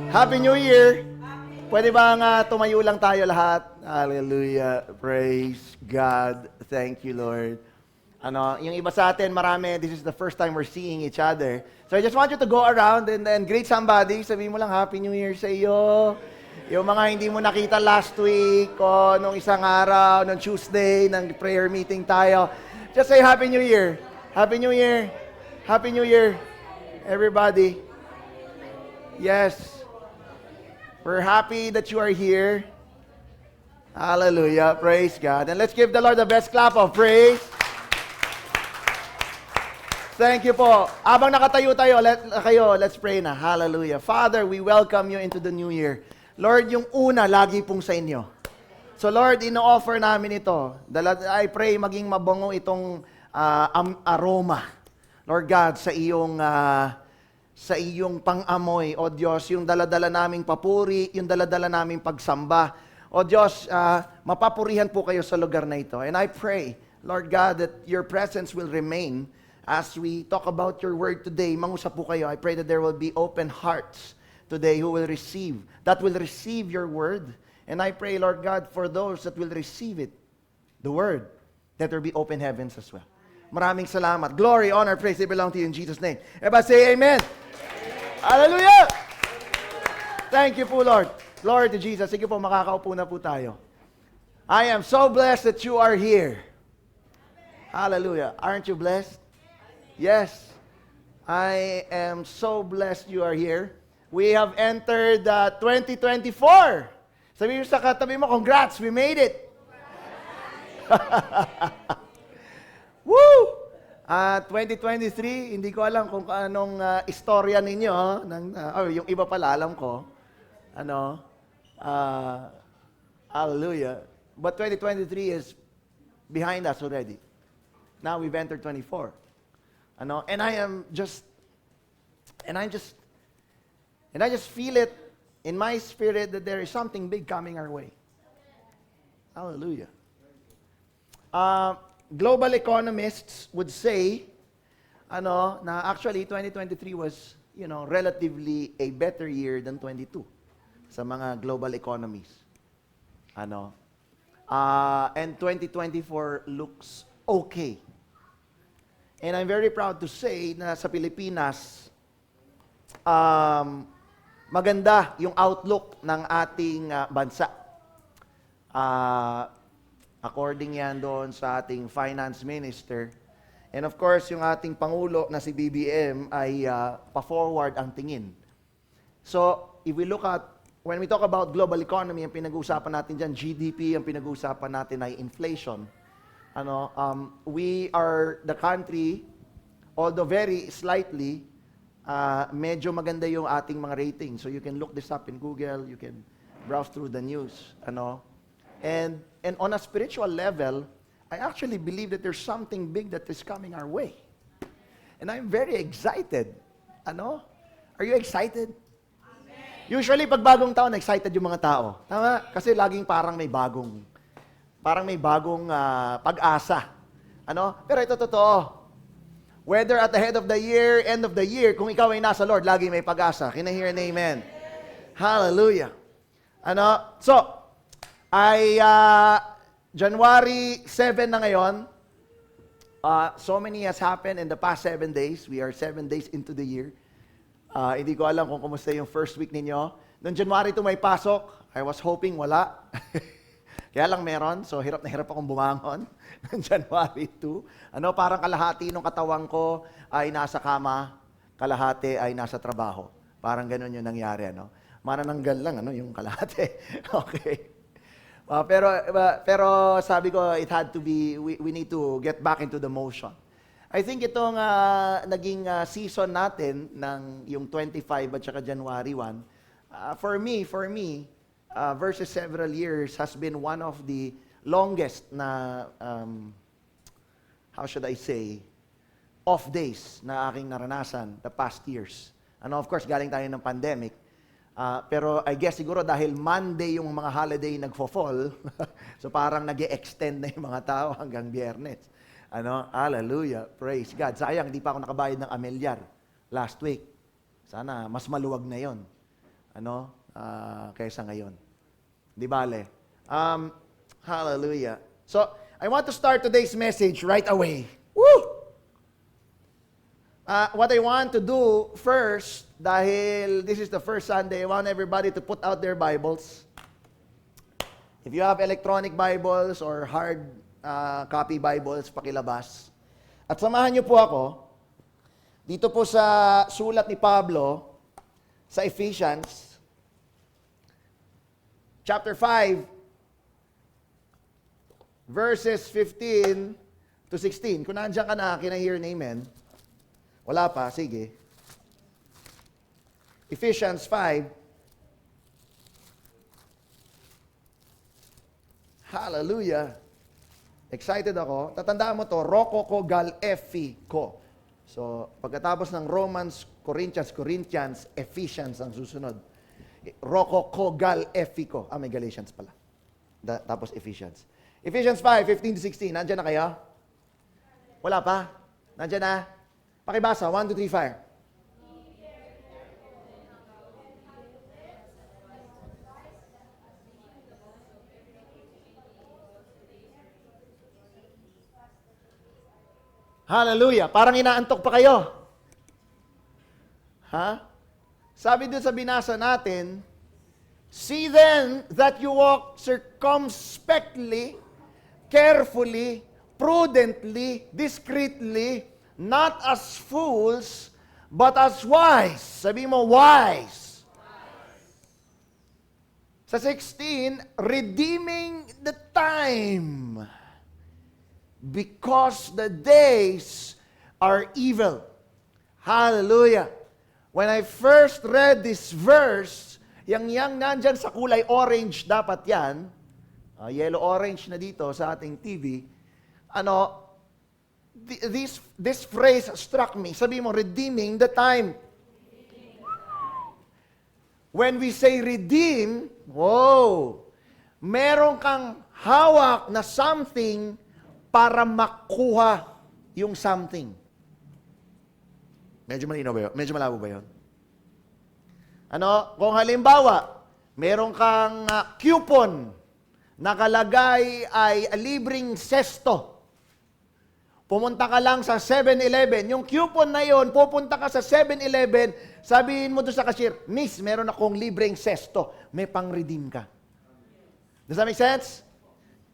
Happy New Year! Pwede bang tumayo lang tayo lahat? Hallelujah. Praise God. Thank you, Lord. Yung iba sa atin, marami, this is the first time we're seeing each other. So I just want you to go around and then greet somebody. Sabihin mo lang, Happy New Year sa iyo. Yung mga hindi mo nakita last week o nung isang araw, nung Tuesday, ng prayer meeting tayo. Just say Happy New Year. Happy New Year. Happy New Year. Everybody. Yes. We're happy that you are here. Hallelujah. Praise God. And let's give the Lord the best clap of praise. Thank you po. Abang nakatayo tayo, let's pray na. Hallelujah. Father, we welcome you into the new year. Lord, yung una, lagi pong sa inyo. So Lord, ino-offer namin ito. I pray maging mabango itong aroma. Lord God, sa iyong pang-amoy, O Diyos, yung daladala naming papuri, yung daladala naming pagsamba. O Diyos, mapapurihan po kayo sa lugar na ito. And I pray, Lord God, that your presence will remain as we talk about your word today. Mangusap po kayo. I pray that there will be open hearts today who will receive, that will receive your word. And I pray, Lord God, for those that will receive it, the word, that there be open heavens as well. Maraming salamat. Glory, honor, praise, they belong to you in Jesus' name. Everybody say amen. Hallelujah! Thank you po, Lord. Glory to Jesus. Sige po, makakaupo na po tayo. I am so blessed that you are here. Hallelujah. Aren't you blessed? Yes. I am so blessed you are here. We have entered 2024. Sabi mo sa katabi mo, congrats, we made it. Woo! 2023, hindi ko alam kung anong istorya ninyo. Yung iba pala, alam ko. Hallelujah. But 2023 is behind us already. Now we've entered 24. And I just feel it in my spirit that there is something big coming our way. Hallelujah. Global economists would say, na actually 2023 was, relatively a better year than 22 sa mga global economies. And 2024 looks okay. And I'm very proud to say na sa Pilipinas, maganda yung outlook ng ating bansa. According yan doon sa ating finance minister. And of course, yung ating Pangulo na si BBM ay pa-forward ang tingin. So, if we look at, when we talk about global economy, ang pinag-uusapan natin dyan, GDP, ang pinag-uusapan natin ay inflation. We are the country, although very slightly, medyo maganda yung ating mga ratings. So you can look this up in Google, you can browse through the news. And on a spiritual level, I actually believe that there's something big that is coming our way. And I'm very excited. Are you excited? Amen. Usually, pag bagong taon, excited yung mga tao. Tama? Kasi laging parang may bagong pag-asa. Pero ito totoo. Whether at the head of the year, end of the year, kung ikaw ay nasa Lord, lagi may pag-asa. Can I hear an amen? Hallelujah. So, January 7 na ngayon. So many has happened in the past 7 days. We are 7 days into the year. Hindi ko alam kung kumusta yung first week ninyo. Noong January 2 may pasok. I was hoping wala. Kaya lang meron. So hirap na hirap akong bumangon. Noong January 2. Parang kalahati ng katawan ko ay nasa kama. Kalahati ay nasa trabaho. Parang ganun yung nangyari. Manananggal lang yung kalahati. Okay. Pero sabi ko, it had to be, we need to get back into the motion. I think itong naging season natin ng yung 25 at saka January 1, for me, versus several years, has been one of the longest na, how should I say, off days na aking naranasan the past years. Of course, galing tayo ng pandemic. Pero I guess siguro dahil Monday yung mga holiday nagfo-fall, so parang nag-e-extend na yung mga tao hanggang Biyernes. Ano? Hallelujah. Praise God. Sayang, hindi pa ako nakabayad ng amilyar last week. Sana, mas maluwag na yon. Ano? Kaysa ngayon. Di bale. Hallelujah. So, I want to start today's message right away. Woo! What I want to do first, dahil this is the first Sunday, I want everybody to put out their Bibles. If you have electronic Bibles or hard copy Bibles, pakilabas. At samahan niyo po ako dito po sa sulat ni Pablo sa Ephesians chapter 5 verses 15 to 16. Kung nandiyan ka na, can I hear an amen? Wala pa, sige. Ephesians 5. Hallelujah. Excited ako. Tatandaan mo to, Rokoko Gal Efiko. So, pagkatapos ng Romans, Corinthians, Ephesians ang susunod. Rokoko Gal Efiko. May Galatians pala. Tapos Ephesians. Ephesians 5, 15 to 16. Nandiyan na kayo? Wala pa? Nandiyan na? Pakibasa, 1, 2, 3, fire. Hallelujah. Parang inaantok pa kayo. Ha? Sabi dun sa binasa natin, see then that you walk circumspectly, carefully, prudently, discreetly, not as fools, but as wise. Sabi mo, wise. Sa 16, redeeming the time, because the days are evil. Hallelujah. When I first read this verse, yang nandyan sa kulay orange, dapat yan, yellow-orange na dito sa ating TV, this phrase struck me. Sabi mo, redeeming the time. When we say redeem, meron kang hawak na something para makuha yung something. Medyo malinaw ba yun? Medyo malabo ba yun? Kung halimbawa, meron kang coupon, nakalagay ay libreng sesto. Pumunta ka lang sa 7-Eleven. Yung coupon na yon, pupunta ka sa 7-Eleven, sabihin mo doon sa cashier, Miss, meron akong libreng sesto. May pang-redeem ka. Does that make sense?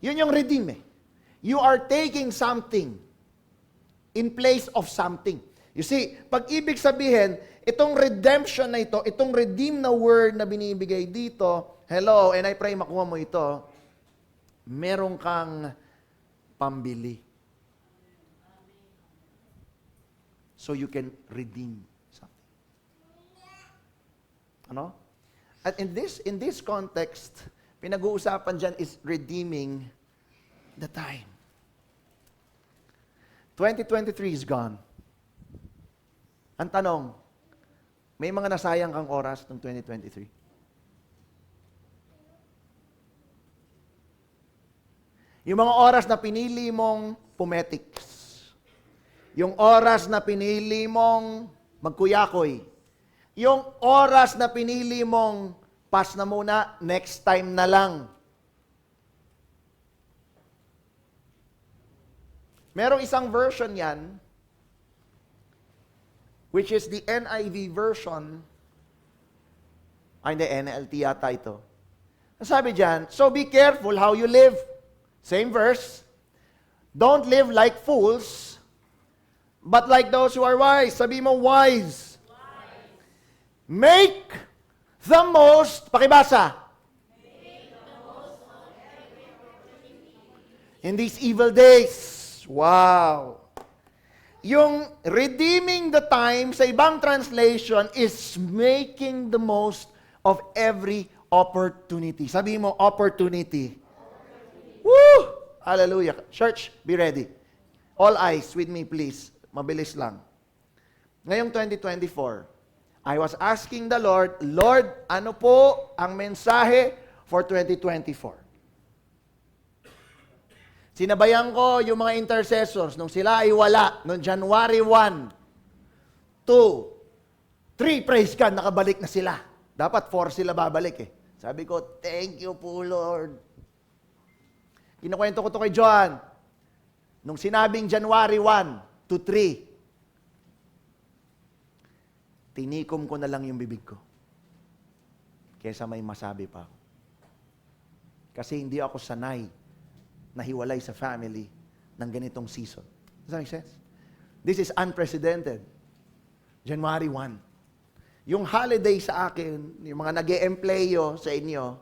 Yun yung redeem eh. You are taking something in place of something. You see, pag ibig sabihin, itong redemption na ito, itong redeem na word na binibigay dito, hello, and I pray makuha mo ito, meron kang pambili. So you can redeem something. At in this context, pinag-uusapan dyan is redeeming the time. 2023 is gone. Ang tanong, may mga nasayang kang oras ng 2023? Yung mga oras na pinili mong pumetics. Yung oras na pinili mong magkuyakoy. Yung oras na pinili mong pass na muna, next time na lang. Merong isang version yan, which is the NIV version, hindi, NLT yata ito. Sabi dyan, so be careful how you live. Same verse. Don't live like fools, but like those who are wise. Sabi mo, wise. Make the most, pakibasa. In these evil days. Wow. Yung redeeming the time sa ibang translation is making the most of every opportunity. Sabi mo, opportunity. Woo! Hallelujah. Church, be ready. All eyes with me, please. Mabilis lang. Ngayong 2024, I was asking the Lord, Lord, ano po ang mensahe for 2024? Sinabayan ko yung mga intercessors nung sila ay wala, noong January 1, 2, 3, praise God, nakabalik na sila. Dapat 4 sila babalik eh. Sabi ko, thank you po, Lord. Kinukwento ko to kay Joan. Nung sinabing January 1 to 3, tinikom ko na lang yung bibig ko. Kesa may masabi pa ako. Kasi hindi ako sanay na hiwalay sa family ng ganitong season. Does that make sense? This is unprecedented. January 1. Yung holiday sa akin, yung mga nag-e-employo sa inyo,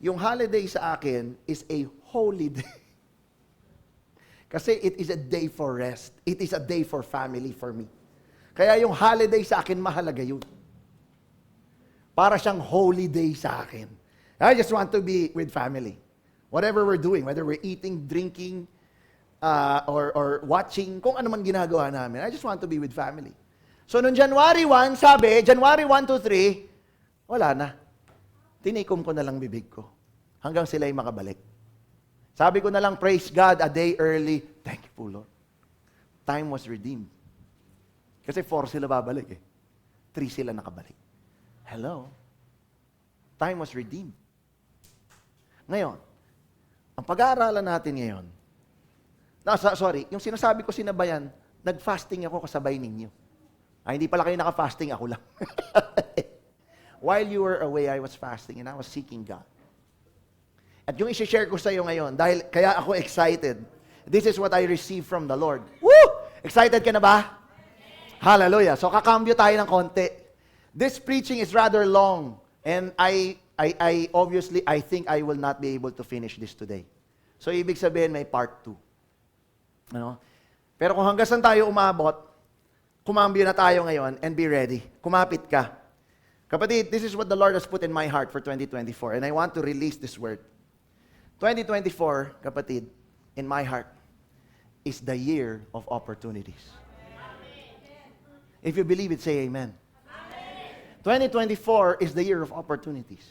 yung holiday sa akin is a holy day. Kasi it is a day for rest. It is a day for family for me. Kaya yung holiday sa akin, mahalaga yun. Para siyang holy day sa akin. I just want to be with family. Whatever we're doing, whether we're eating, drinking, or watching, kung ano man ginagawa namin, I just want to be with family. So, noong January 1, sabi, January 1 to 3, wala na. Tinikom ko na lang bibig ko. Hanggang sila ay makabalik. Sabi ko na lang, praise God, a day early. Thank you po, Lord. Time was redeemed. Kasi 4 sila babalik eh. 3 sila nakabalik. Hello? Time was redeemed. Ngayon, ang pag-aaralan natin ngayon, yung sinasabi ko sinabayan, nag-fasting ako kasabay ninyo. Hindi pala kayo naka-fasting, ako lang. While you were away, I was fasting and I was seeking God. At yung isi-share ko sa iyo ngayon, dahil kaya ako excited, this is what I received from the Lord. Woo! Excited ka na ba? Hallelujah. So kakambyo tayo ng konti. This preaching is rather long and I obviously, I think I will not be able to finish this today. So, ibig sabihin, may part 2. Ano? Pero kung hanggang saan tayo umabot, kumambyo na tayo ngayon and be ready. Kumapit ka. Kapatid, this is what the Lord has put in my heart for 2024 and I want to release this word. 2024, kapatid, in my heart, is the year of opportunities. If you believe it, say amen. 2024 is the year of opportunities.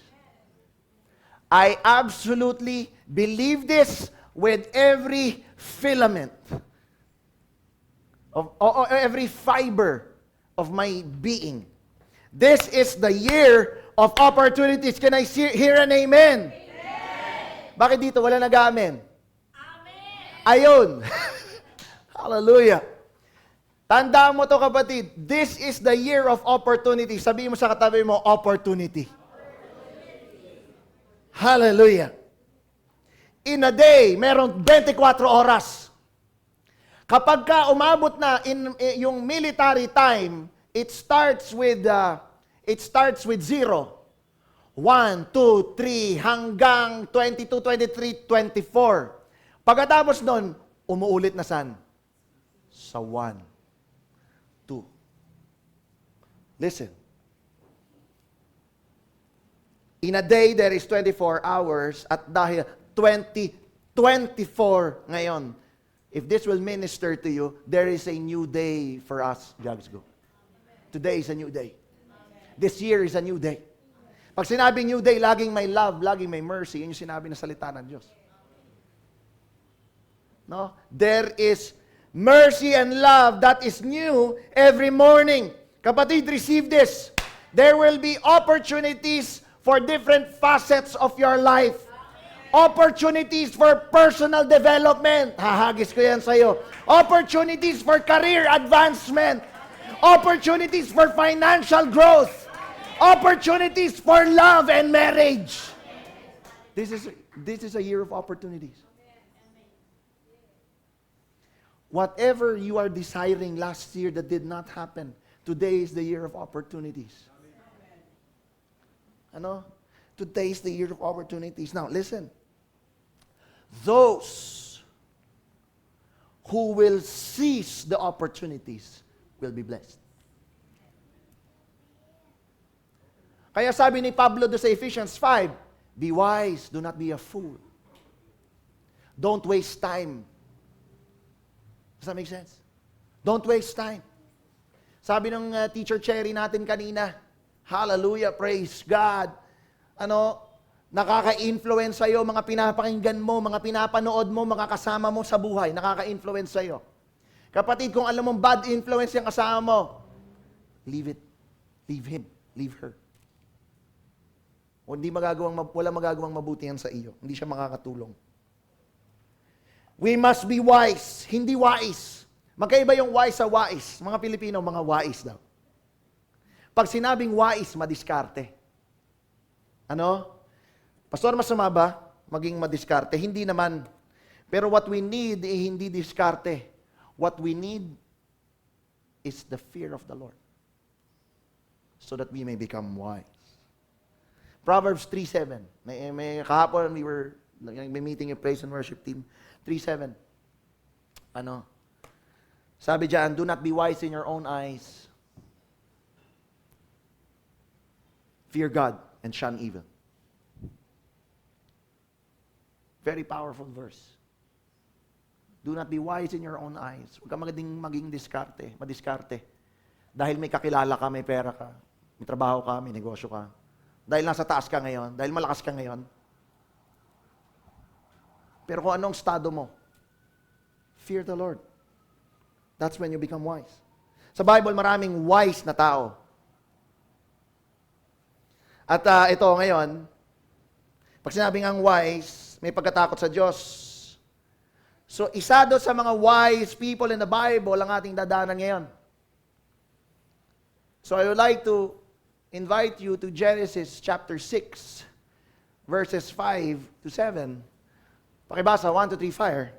I absolutely believe this with every filament of every fiber of my being. This is the year of opportunities. Can I hear an amen? Amen. Bakit dito wala nag-amen? Amen. Ayun. Hallelujah. Tandaan mo to, kapatid. This is the year of opportunity. Sabihin mo sa katabi mo, opportunity. Hallelujah. In a day, meron 24 oras. Kapag ka umabot na yung military time, it starts with 0. 1, 2, 3, hanggang 22, 23, 24. Pagkatapos nun, umuulit na saan? Sa 1, 2. Listen. In a day, there is 24 hours at dahil 2024 ngayon. If this will minister to you, there is a new day for us, Jogs Go. Today is a new day. This year is a new day. Pag sinabing new day, laging may love, laging may mercy. Yun yung sinabi na salita ng Diyos. No? There is mercy and love that is new every morning. Kapatid, receive this. There will be opportunities for different facets of your life. Opportunities for personal development. Hahagis ko yan sa'yo. Opportunities for career advancement. Opportunities for financial growth. Opportunities for love and marriage. This is a year of opportunities. Whatever you are desiring last year that did not happen, today is the year of opportunities. Ano? Today is the year of opportunities. Now, listen. Those who will seize the opportunities will be blessed. Kaya sabi ni Pablo sa Ephesians 5, be wise, do not be a fool. Don't waste time. Does that make sense? Don't waste time. Sabi ng Teacher Cherry natin kanina, hallelujah, praise God. Nakaka-influence sa'yo, mga pinapakinggan mo, mga pinapanood mo, mga kasama mo sa buhay, nakaka-influence sa'yo. Kapatid, kung alam mong bad influence yung kasama mo, leave it. Leave him. Leave her. O wala magagawang mabuti yan sa iyo. Hindi siya makakatulong. We must be wise. Hindi wise. Magkaiba yung wise sa wise. Mga Pilipino, mga wise daw. Pag sinabing wise, madiskarte. Ano? Pastor, masama ba maging madiskarte? Hindi naman. Pero what we need, hindi diskarte. What we need is the fear of the Lord. So that we may become wise. Proverbs 3:7. May kahapon, may meeting yung praise and worship team. 3:7. Ano? Sabi diyan, do not be wise in your own eyes. Fear God and shun evil. Very powerful verse. Do not be wise in your own eyes. Huwag ka maging madiskarte. Dahil may kakilala ka, may pera ka, may trabaho ka, may negosyo ka. Dahil nasa taas ka ngayon, dahil malakas ka ngayon. Pero kung anong estado mo, fear the Lord. That's when you become wise. Sa Bible, maraming wise na tao. At ito ngayon, pag sinabing ang wise, may pagkatakot sa Diyos. So, isa doon sa mga wise people in the Bible ang ating dadanan ngayon. So, I would like to invite you to Genesis chapter 6, verses 5 to 7. Pakibasa, 1, 2, 3, fire.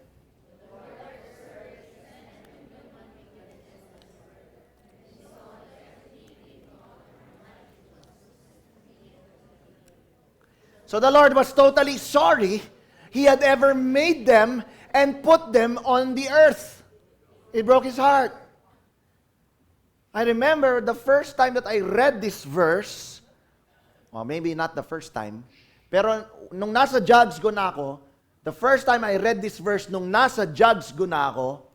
So the Lord was totally sorry He had ever made them and put them on the earth. It broke His heart. I remember the first time that I read this verse, well, maybe not the first time, pero nung nasa Jugs ko na ako, the first time I read this verse, nung nasa Jugs ko na ako,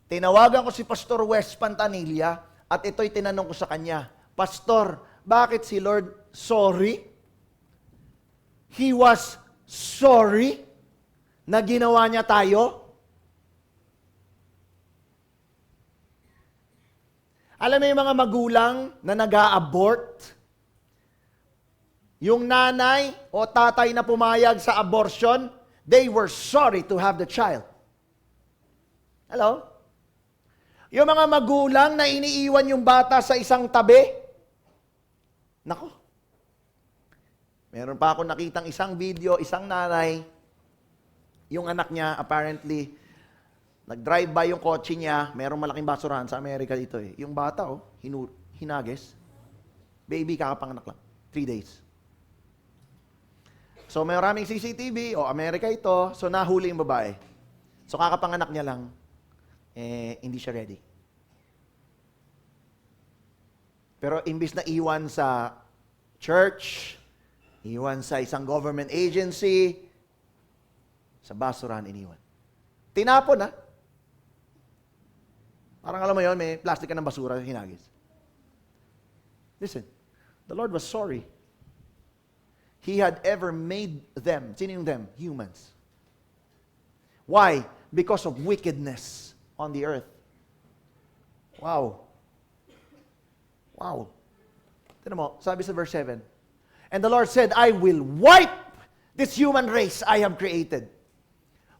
tinawagan ko si Pastor Wes Pantanilla at ito'y tinanong ko sa kanya, Pastor, bakit si Lord sorry? He was sorry na ginawa niya tayo? Alam mo yung mga magulang na nag-a-abort? Yung nanay o tatay na pumayag sa abortion, they were sorry to have the child. Hello? Yung mga magulang na iniiwan yung bata sa isang tabi, nako. Meron pa ako nakitang isang video, isang nanay, yung anak niya apparently, nag-drive by yung kotse niya, merong malaking basurahan sa Amerika dito eh. Yung bata, hinagis. Baby, kakapanganak lang. 3 days. So, may maraming CCTV, Amerika ito, so nahuli yung babae. So, kakapanganak niya lang, hindi siya ready. Pero, imbis na iwan sa church, iwan sa isang government agency, sa basurahan iniwan. Tinapon, ha? Parang alam mo yun, may plastic ka ng basura, hinagis. Listen, the Lord was sorry. He had ever made them. Sino yung them? Humans. Why? Because of wickedness on the earth. Wow. Wow. Tignan mo, sabi sa verse 7, and the Lord said, I will wipe this human race I have created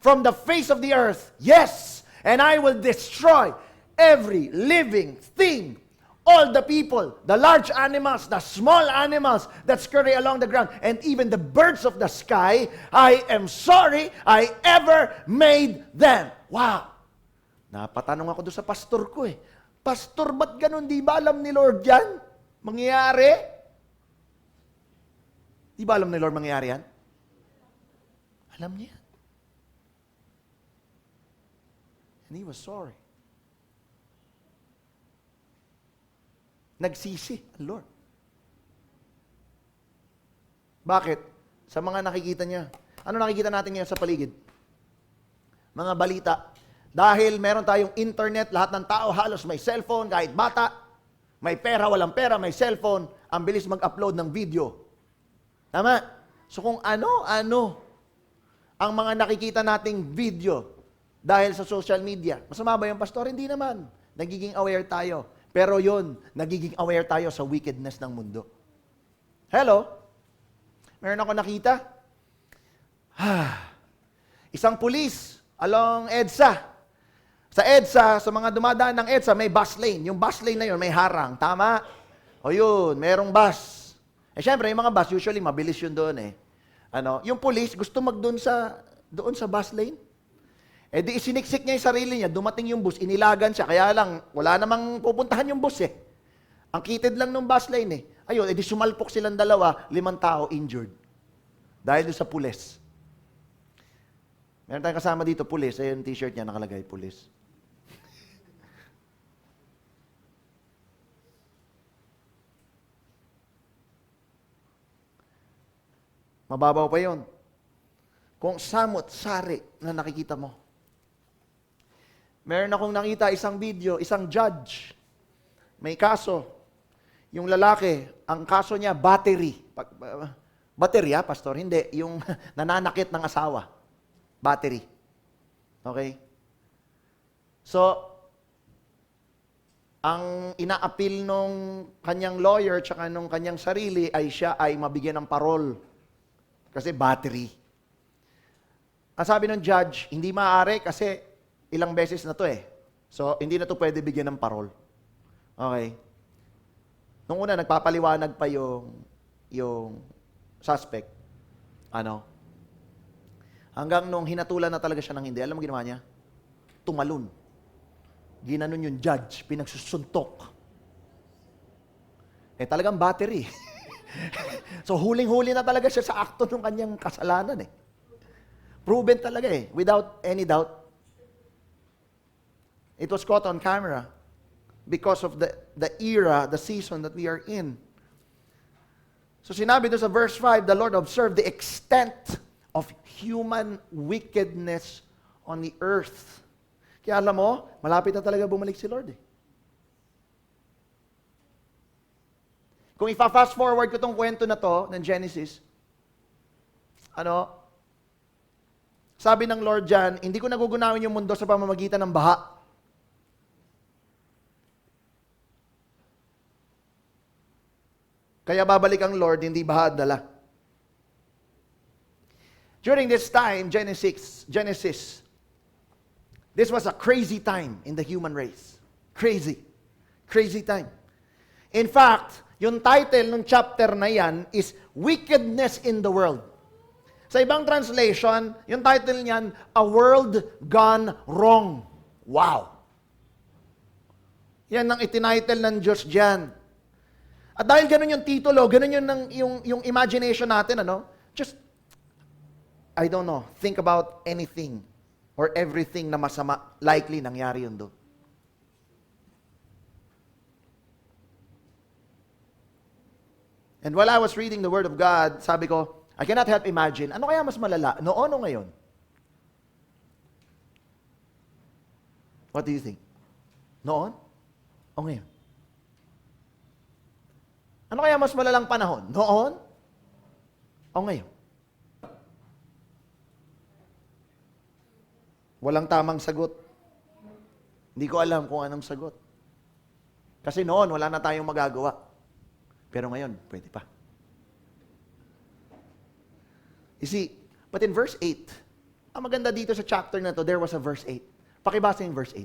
from the face of the earth. Yes, and I will destroy every living thing, all the people, the large animals, the small animals that scurry along the ground, and even the birds of the sky. I am sorry I ever made them. Wow! Napatanong ako doon sa pastor ko eh. Pastor, ba't ganun? Di ba alam ni Lord yan? Mangyayari? Di ba alam ni Lord mangyayari yan? Alam niya. And He was sorry. Nagsisi ang Lord. Bakit? Sa mga nakikita niya. Ano nakikita natin ngayon sa paligid? Mga balita. Dahil meron tayong internet, lahat ng tao halos may cellphone, kahit bata. May pera, walang pera, may cellphone. Ang bilis mag-upload ng video. Tama? So kung ano-ano ang mga nakikita nating video dahil sa social media, masama ba yung pastor? Hindi naman. Nagiging aware tayo. Pero yun, nagiging aware tayo sa wickedness ng mundo. Hello? Meron ako nakita. Isang pulis along EDSA. Sa EDSA, sa mga dumadaan ng EDSA, may bus lane. Yung bus lane na yun, may harang. Tama? O yun, merong bus. Syempre, yung mga bus, usually, mabilis yun doon eh. Yung pulis, gusto doon sa bus lane. Di isiniksik niya yung sarili niya, dumating yung bus, inilagan siya. Kaya lang, wala namang pupuntahan yung bus eh. Ang kitid lang ng bus lane eh. Ayun, di sumalpok silang dalawa, 5 tao injured. Dahil doon sa pulis. Meron tayong kasama dito, pulis. Ayun, t-shirt niya nakalagay, pulis. Mababaw pa yun. Kung samot-sari na nakikita mo. Meron akong nakita isang video, isang judge. May kaso. Yung lalaki, ang kaso niya, battery. Baterya, pastor? Hindi. Yung nananakit ng asawa. Battery. Okay? So, ang ina-appeal nung kanyang lawyer tsaka nung kanyang sarili ay siya ay mabigyan ng parol. Kasi battery. Ang sabi ng judge, hindi maaari kasi ilang beses na to eh. So, hindi na to pwede bigyan ng parol. Okay. Nung una, nagpapaliwanag pa yung suspect. Hanggang nung hinatulan na talaga siya ng hindi. Alam mo ginawa niya? Tumalon. Ginanon yung judge, pinagsusuntok. Talagang battery. So, huling-huli na talaga siya sa akto ng kanyang kasalanan eh. Proven talaga eh, without any doubt. It was caught on camera because of the era, the season that we are in. So sinabi doon sa verse 5, the Lord observed the extent of human wickedness on the earth. Kaya alam mo, malapit na talaga bumalik si Lord eh. Kung ipa-fast forward ko tong kwento na to ng Genesis, sabi ng Lord dyan, hindi ko nagugunawin yung mundo sa pamamagitan ng baha. Kaya babalik ang Lord, hindi baha dala. During this time, Genesis, this was a crazy time in the human race. Crazy. Crazy time. In fact, yung title ng chapter na yan is Wickedness in the World. Sa ibang translation, yung title niyan, A World Gone Wrong. Wow! Yan ang itinitle ng Diyos dyan. At dahil ganun yung titulo, ganun yung imagination natin, just, I don't know, think about anything or everything na masama, likely nangyari yun doon. And while I was reading the Word of God, sabi ko, I cannot help imagine, ano kaya mas malala, noon o ngayon? What do you think? Noon o ngayon? Ano kaya mas malalang panahon? Noon o ngayon? Walang tamang sagot. Hindi ko alam kung anong sagot. Kasi noon, wala na tayong magagawa. Pero ngayon, pwede pa. You see, but in verse 8, ang maganda dito sa chapter na to, there was a verse 8. Pakibasa yung verse 8.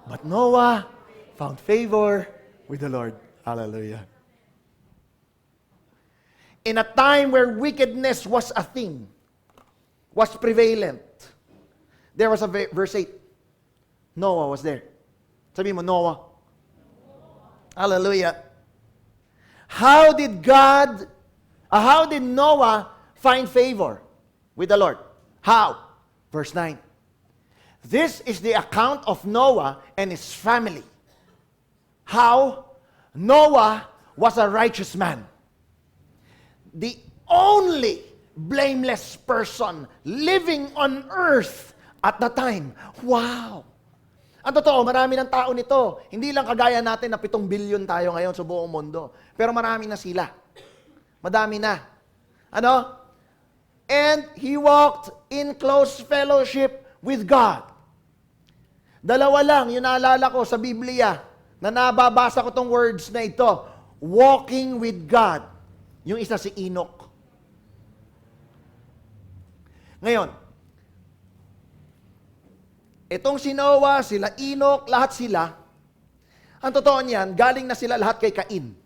But Noah found favor with the Lord. Hallelujah. In a time where wickedness was a thing, was prevalent, there was a verse 8. Noah was there. Sabi mo, Noah. Hallelujah. How did Noah find favor with the Lord? How? Verse 9. This is the account of Noah and his family. How Noah was a righteous man. The only blameless person living on earth at the time. Wow! Ang totoo, marami ng tao nito. Hindi lang kagaya natin na 7 billion tayo ngayon sa buong mundo. Pero marami na sila. Madami na. Ano? And he walked in close fellowship with God. Dalawa lang, yung naalala ko sa Biblia, na nababasa ko tong words na ito. Walking with God. Yung isa si Enoch. Ngayon, itong si Noah, sila Enoch, lahat sila, ang totoo niyan, galing na sila lahat kay Cain.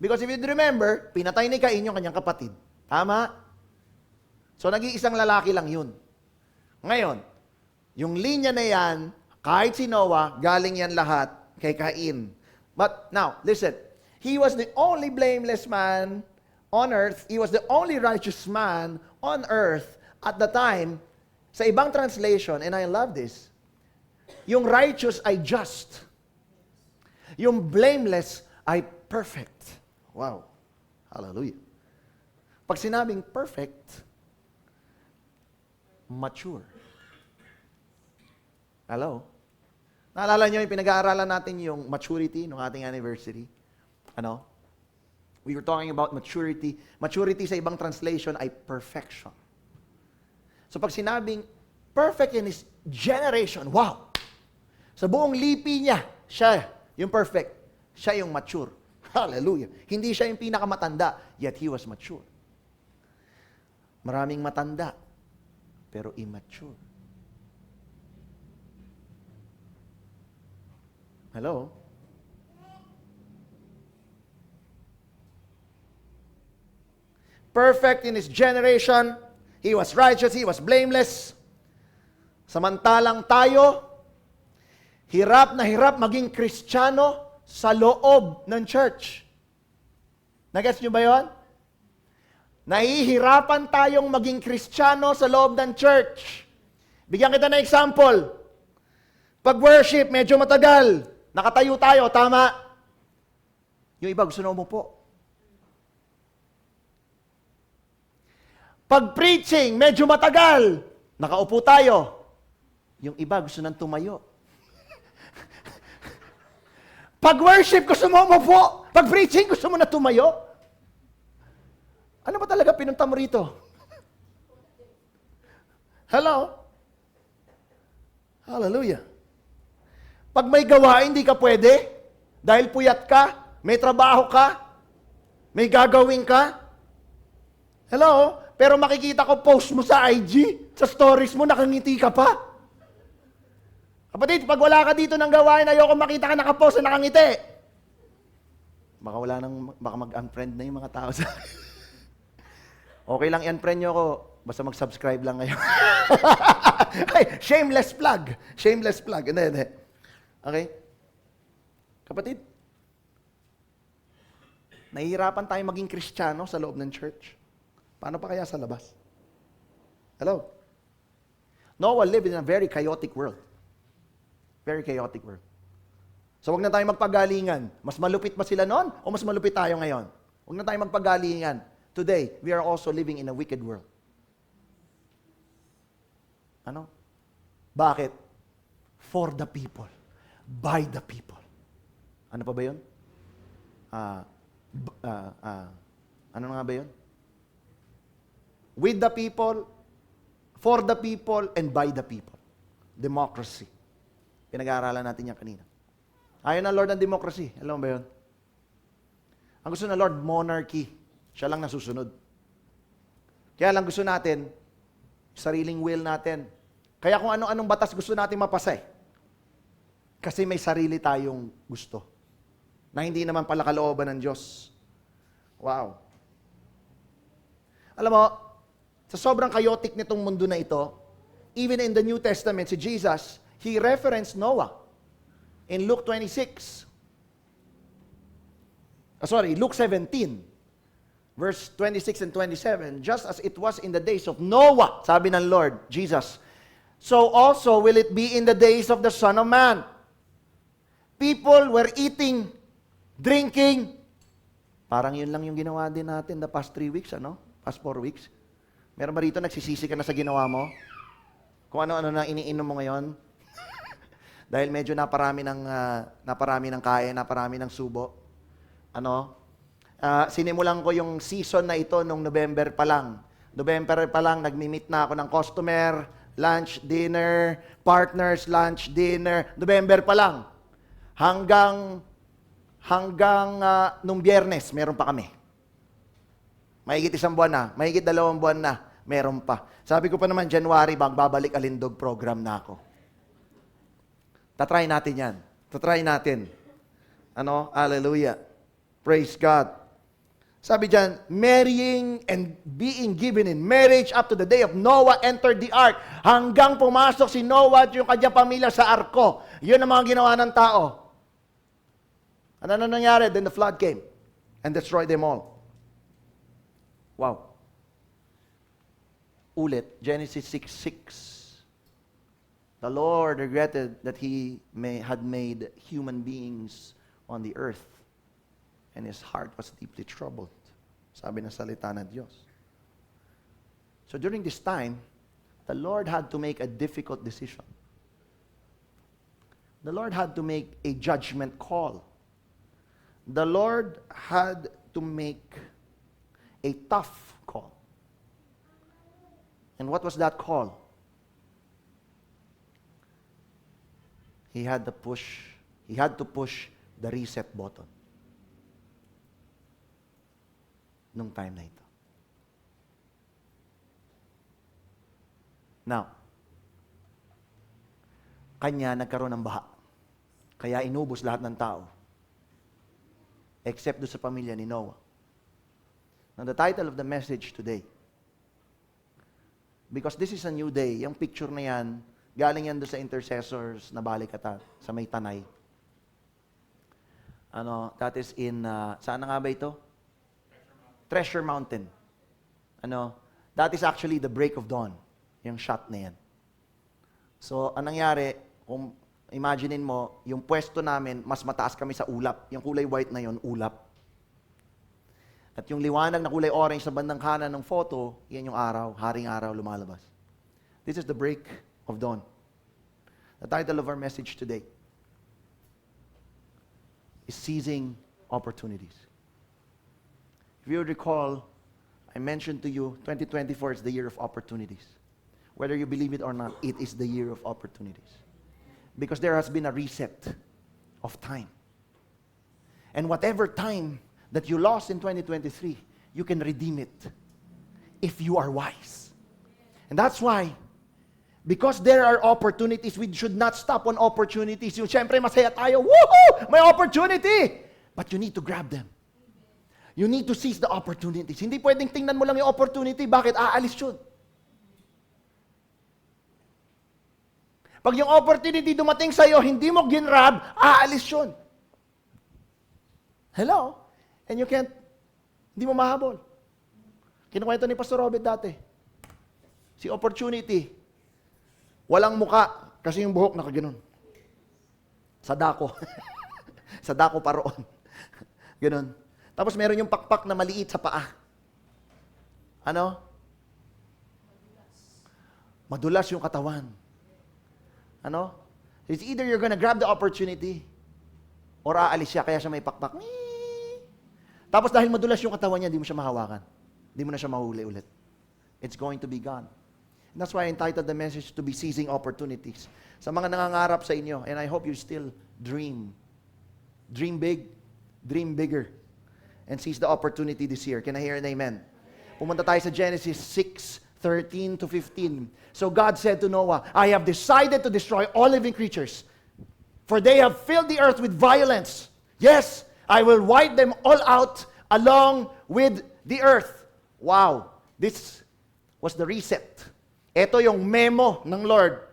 Because if you remember, pinatay ni Cain yung kanyang kapatid. Tama? So, nag-iisang lalaki lang yun. Ngayon, yung linya na yan, kahit si Noah, galing yan lahat kay Cain. But now, listen. He was the only blameless man on earth. He was the only righteous man on earth at the time. Sa ibang translation, and I love this, yung righteous ay just. Yung blameless ay perfect. Wow. Hallelujah. Pag sinabing perfect, mature. Hello? Naalala niyo yung pinag-aaralan natin yung maturity ng ating anniversary? Ano? We were talking about maturity. Maturity sa ibang translation ay perfection. So pag sinabing perfect in his generation, wow! Sa buong lipi niya, siya yung perfect. Siya yung mature. Hallelujah. Hindi siya yung pinakamatanda, yet he was mature. Maraming matanda, pero immature. Hello? Perfect in his generation. He was righteous, he was blameless. Samantalang tayo, hirap na hirap maging Kristiyano sa loob ng church. Nagets nyo ba yun? Nahihirapan tayong maging Kristiyano sa loob ng church. Bigyan kita ng example. Pag worship, medyo matagal. Nakatayo tayo, tama? Yung iba gusto na umupo. Pag preaching, medyo matagal. Nakaupo tayo. Yung iba gusto nang tumayo. Pag worship, gusto mo umupo. Pag preaching, gusto mo na tumayo. Ano ba talaga pinunta mo rito? Hello? Hallelujah. Pag may gawain, hindi ka pwede. Dahil puyat ka, may trabaho ka, may gagawin ka. Hello? Pero makikita ko post mo sa IG, sa stories mo, nakangiti ka pa. Kapatid, pag wala ka dito ng gawain, ayoko makita ka nakapost na nakangiti. Baka mag-unfriend na yung mga tao sa okay lang i-unfriend nyo ako, basta mag-subscribe lang ngayon. Ay, shameless plug. Shameless plug. Hindi. Okay? Kapatid, nahihirapan tayo maging Kristiyano sa loob ng church. Paano pa kaya sa labas? Hello? Noah lived in a very chaotic world. Very chaotic world. So wag na tayong magpagalingan. Mas malupit ba sila noon o mas malupit tayo ngayon? Wag na tayong magpagalingan. Today, we are also living in a wicked world. Ano? Bakit? For the people. By the people. Ano pa ba yun? Ano nga ba yun? With the people, for the people, and by the people. Democracy. Pinag-aaralan natin yan kanina. Ayaw ng Lord ng democracy. Alam mo ba yun? Ang gusto ng Lord, monarchy. Siya lang nasusunod. Kaya lang gusto natin, sariling will natin. Kaya kung ano-anong batas gusto natin mapasa eh. Kasi may sarili tayong gusto. Na hindi naman pala kalooban ng Diyos. Wow. Alam mo, sa sobrang chaotic nitong mundo na ito, even in the New Testament, si Jesus, he referenced Noah in Luke 26. Luke 17, verse 26 and 27. Just as it was in the days of Noah, sabi ng Lord, Jesus, so also will it be in the days of the Son of Man. People were eating, drinking. Parang yun lang yung ginawa din natin the past 3 weeks, ano? Past 4 weeks. Meron ba rito nagsisisi ka na sa ginawa mo? Kung ano-ano na iniinom mo ngayon? Dahil medyo naparami ng kain, naparami ng subo. Ano? Sinimulan ko yung season na ito nung November pa lang. November pa lang, nagmi-meet na ako ng customer, lunch, dinner, partners, lunch, dinner. November pa lang. Hanggang nung Biyernes, meron pa kami. Mahigit 1 buwan na, mahigit 2 buwan na, meron pa. Sabi ko pa naman, January, babalik Alindog program na ako. Tatry natin yan. Tatry natin. Hallelujah. Praise God. Sabi dyan, marrying and being given in marriage up to the day of Noah entered the ark. Hanggang pumasok si Noah at yung kanyang pamilya sa arko. Yun ang mga ginawa ng tao. Ano nangyari? Then the flood came and destroyed them all. Wow. Ulit, Genesis 6:6. The Lord regretted that He had made human beings on the earth, and His heart was deeply troubled. Sabi ng salita ng Diyos. So during this time, the Lord had to make a difficult decision. The Lord had to make a judgment call. The Lord had to make a tough call. And what was that call? He had to push the reset button. Nung time na ito. Now, kanya nagkaroon ng baha. Kaya inubos lahat ng tao. Except doon sa pamilya ni Noah. Now, the title of the message today, because this is a new day, yung picture na yan, galing yan doon sa intercessors na balikatan, sa may Tanay. That is in, saan nga ba ito? Treasure Mountain. That is actually the break of dawn, yung shot na yan. So, anong nangyari, kung imaginein mo, yung pwesto namin, mas mataas kami sa ulap. Yung kulay white na yon, ulap. At yung liwanag na kulay orange sa bandang kanan ng photo, yan yung araw, haring araw lumalabas. This is the break of dawn. The title of our message today is Seizing Opportunities. If you recall, I mentioned to you, 2024 is the year of opportunities. Whether you believe it or not, it is the year of opportunities. Because there has been a reset of time. And whatever time that you lost in 2023, you can redeem it if you are wise. And that's why, because there are opportunities, we should not stop on opportunities. Yung siyempre masaya tayo, woohoo! May opportunity! But you need to grab them. You need to seize the opportunities. Hindi pwedeng tingnan mo lang yung opportunity, bakit aalis yun? Pag yung opportunity dumating sa'yo, hindi mo ginrab, aalis yun. Hello? And you can't, hindi mo mahabol. Kinukwento ni Pastor Robert dati. Si opportunity, walang muka, kasi yung buhok nakaganon. Sa dako. Sa dako pa roon. Ganon. Tapos meron yung pakpak na maliit sa paa. Madulas yung katawan. It's either you're gonna grab the opportunity or aalis siya, kaya siya may pakpak. Tapos dahil madulas yung katawan niya, di mo siya mahawakan. Di mo na siya mahuli ulit. It's going to be gone. And that's why I entitled the message to be seizing opportunities. Sa mga nangangarap sa inyo, and I hope you still dream. Dream big, dream bigger. And seize the opportunity this year. Can I hear an amen? Pumunta tayo sa Genesis 6:13 to 15. So God said to Noah, I have decided to destroy all living creatures, for they have filled the earth with violence. Yes, I will wipe them all out along with the earth. Wow, this was the reset. Ito yung memo ng Lord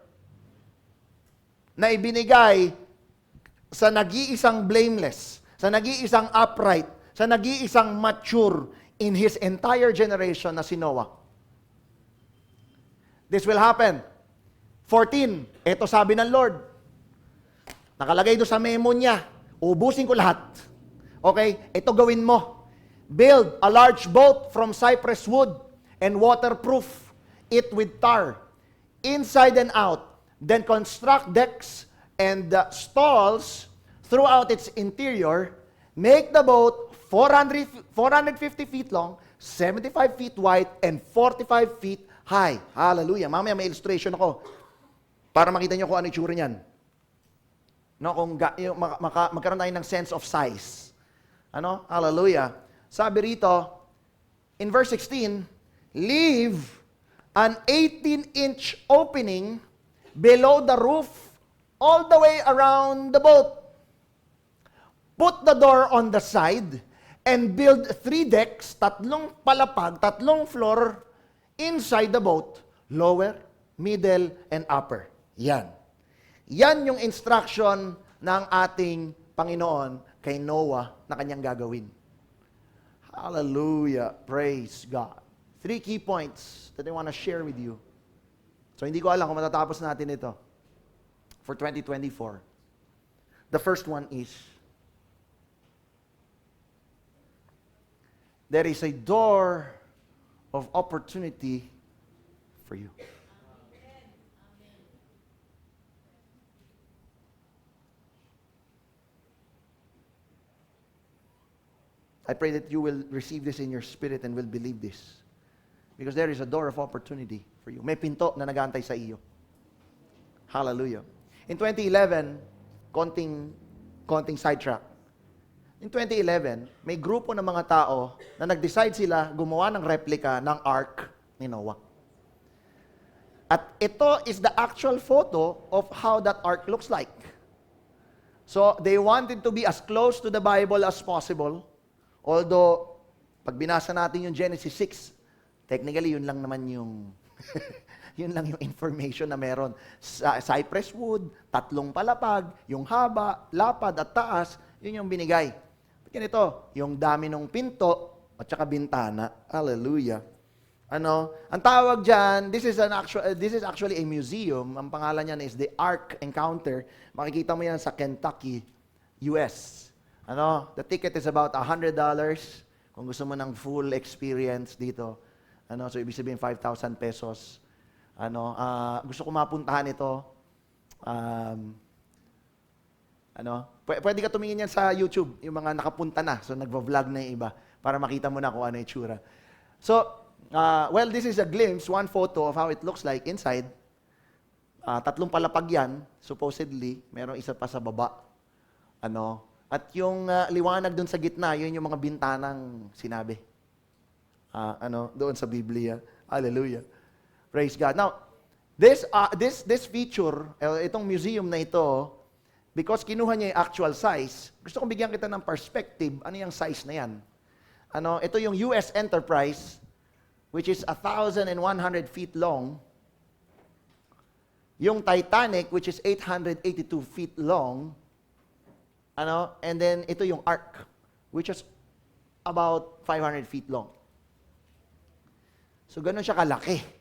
na ibinigay sa nag-iisang blameless, sa nag-iisang upright, sa nag-iisang mature in his entire generation na si Noah. This will happen. 14, ito sabi ng Lord. Nakalagay doon sa memo niya, ubusin ko lahat. Okay, ito gawin mo. Build a large boat from cypress wood and waterproof it with tar, inside and out. Then construct decks and stalls throughout its interior. Make the boat 450 feet long, 75 feet wide, and 45 feet high. Hallelujah. Mamaya may illustration ako para makita nyo kung ano itsura niyan. No, kung magkaroon tayo ng sense of size. Ano? Hallelujah. Sabi rito, in verse 16, leave an 18-inch opening below the roof all the way around the boat. Put the door on the side and build 3 decks, 3 palapag, 3 floor inside the boat, lower, middle, and upper. Yan. Yan yung instruction ng ating Panginoon kay Noah na kanyang gagawin. Hallelujah. Praise God. 3 key points that I want to share with you. So hindi ko alam kung matatapos natin ito for 2024. The first one is, there is a door of opportunity for you. I pray that you will receive this in your spirit and will believe this. Because there is a door of opportunity for you. May pinto na nag-aantay sa iyo. Hallelujah. In 2011, konting sidetrack. In 2011, may grupo ng mga tao na nag-decide sila gumawa ng replica ng Ark ni Noah. At ito is the actual photo of how that Ark looks like. So, they wanted to be as close to the Bible as possible. Although, pag binasa natin yung Genesis 6, technically, yun lang naman yung yun lang yung information na meron. Cypress wood, 3 palapag, yung haba, lapad at taas, yun yung binigay. Ganito, yung dami ng pinto at saka bintana. Hallelujah. Ano, ang tawag diyan, this is actually a museum. Ang pangalan niyan is the Ark Encounter. Makikita mo yan sa Kentucky, US. Ano, the ticket is about $100 kung gusto mo ng full experience dito. Ano, so ibig sabihin 5,000 pesos. Ano, gusto ko mapuntahan ito. Pwede ka tumingin yan sa YouTube, yung mga nakapunta na. So nagvo-vlog na yung iba para makita mo na kung ano yung itsura. So, well, this is a glimpse, one photo of how it looks like inside. 3 palapag yan, supposedly. Merong isa pa sa baba. Ano, at yung liwanag doon sa gitna, yun yung mga bintanang sinabi. Doon sa Biblia. Hallelujah. Praise God. Now, this feature, itong museum na ito, because kinuha niya yung actual size, gusto kong bigyan kita ng perspective, ano yung size na yan. Ito yung US Enterprise, which is 1,100 feet long. Yung Titanic, which is 882 feet long. And then ito yung Ark, which is about 500 feet long. So, ganun siya kalaki.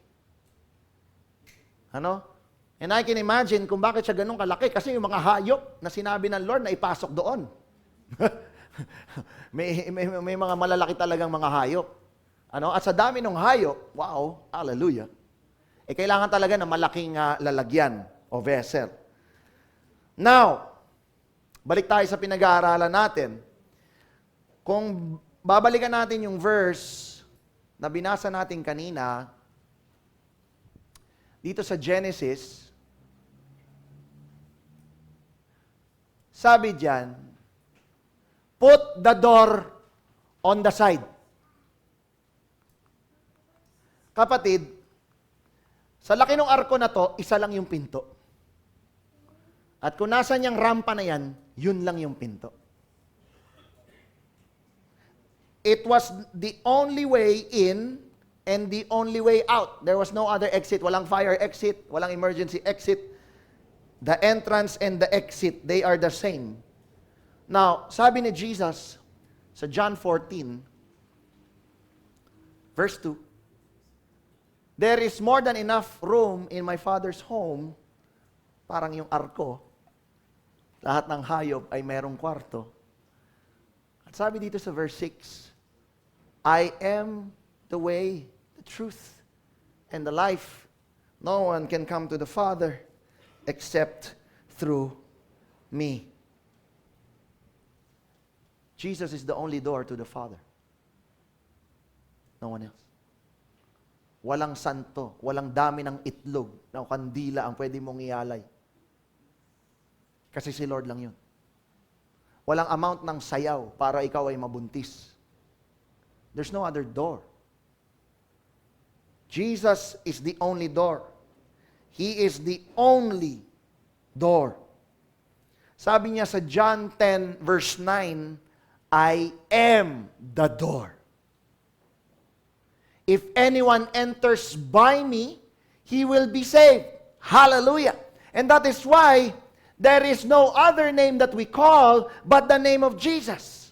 And I can imagine kung bakit siya ganun kalaki. Kasi yung mga hayop na sinabi ng Lord na ipasok doon. may mga malalaki talagang mga hayop. At sa dami ng hayop, wow, hallelujah. Kailangan talaga ng malaking lalagyan o vessel. Now, balik tayo sa pinag-aaralan natin. Kung babalikan natin yung verse na binasa natin kanina, dito sa Genesis, sabi diyan, put the door on the side. Kapatid, sa laki ng arko na to, isa lang yung pinto. At kung nasa niyang rampa na yan, yun lang yung pinto. It was the only way in and the only way out. There was no other exit. Walang fire exit, walang emergency exit. The entrance and the exit, they are the same. Now, sabi ni Jesus sa John 14, verse 2, there is more than enough room in my Father's home, parang yung arko, lahat ng hayop ay merong kwarto. At sabi dito sa verse 6, I am the way, the truth, and the life. No one can come to the Father except through me. Jesus is the only door to the Father. No one else. Walang santo, walang dami ng itlog na kandila ang pwede mong ialay. Kasi si Lord lang yun. Walang amount ng sayaw para ikaw ay mabuntis. There's no other door. Jesus is the only door. He is the only door. Sabi niya sa John 10 verse 9, I am the door. If anyone enters by me, he will be saved. Hallelujah. And that is why there is no other name that we call but the name of Jesus.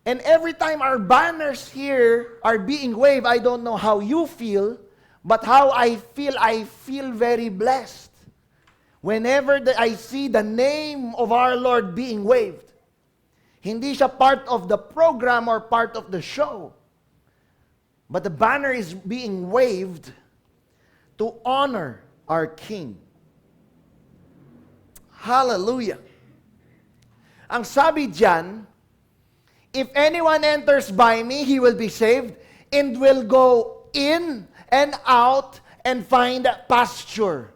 And every time our banners here are being waved, I don't know how you feel, but how I feel very blessed. Whenever I see the name of our Lord being waved, hindi siya part of the program or part of the show, but the banner is being waved to honor our King. Hallelujah. Ang sabi diyan, if anyone enters by me, he will be saved and will go in and out and find pasture.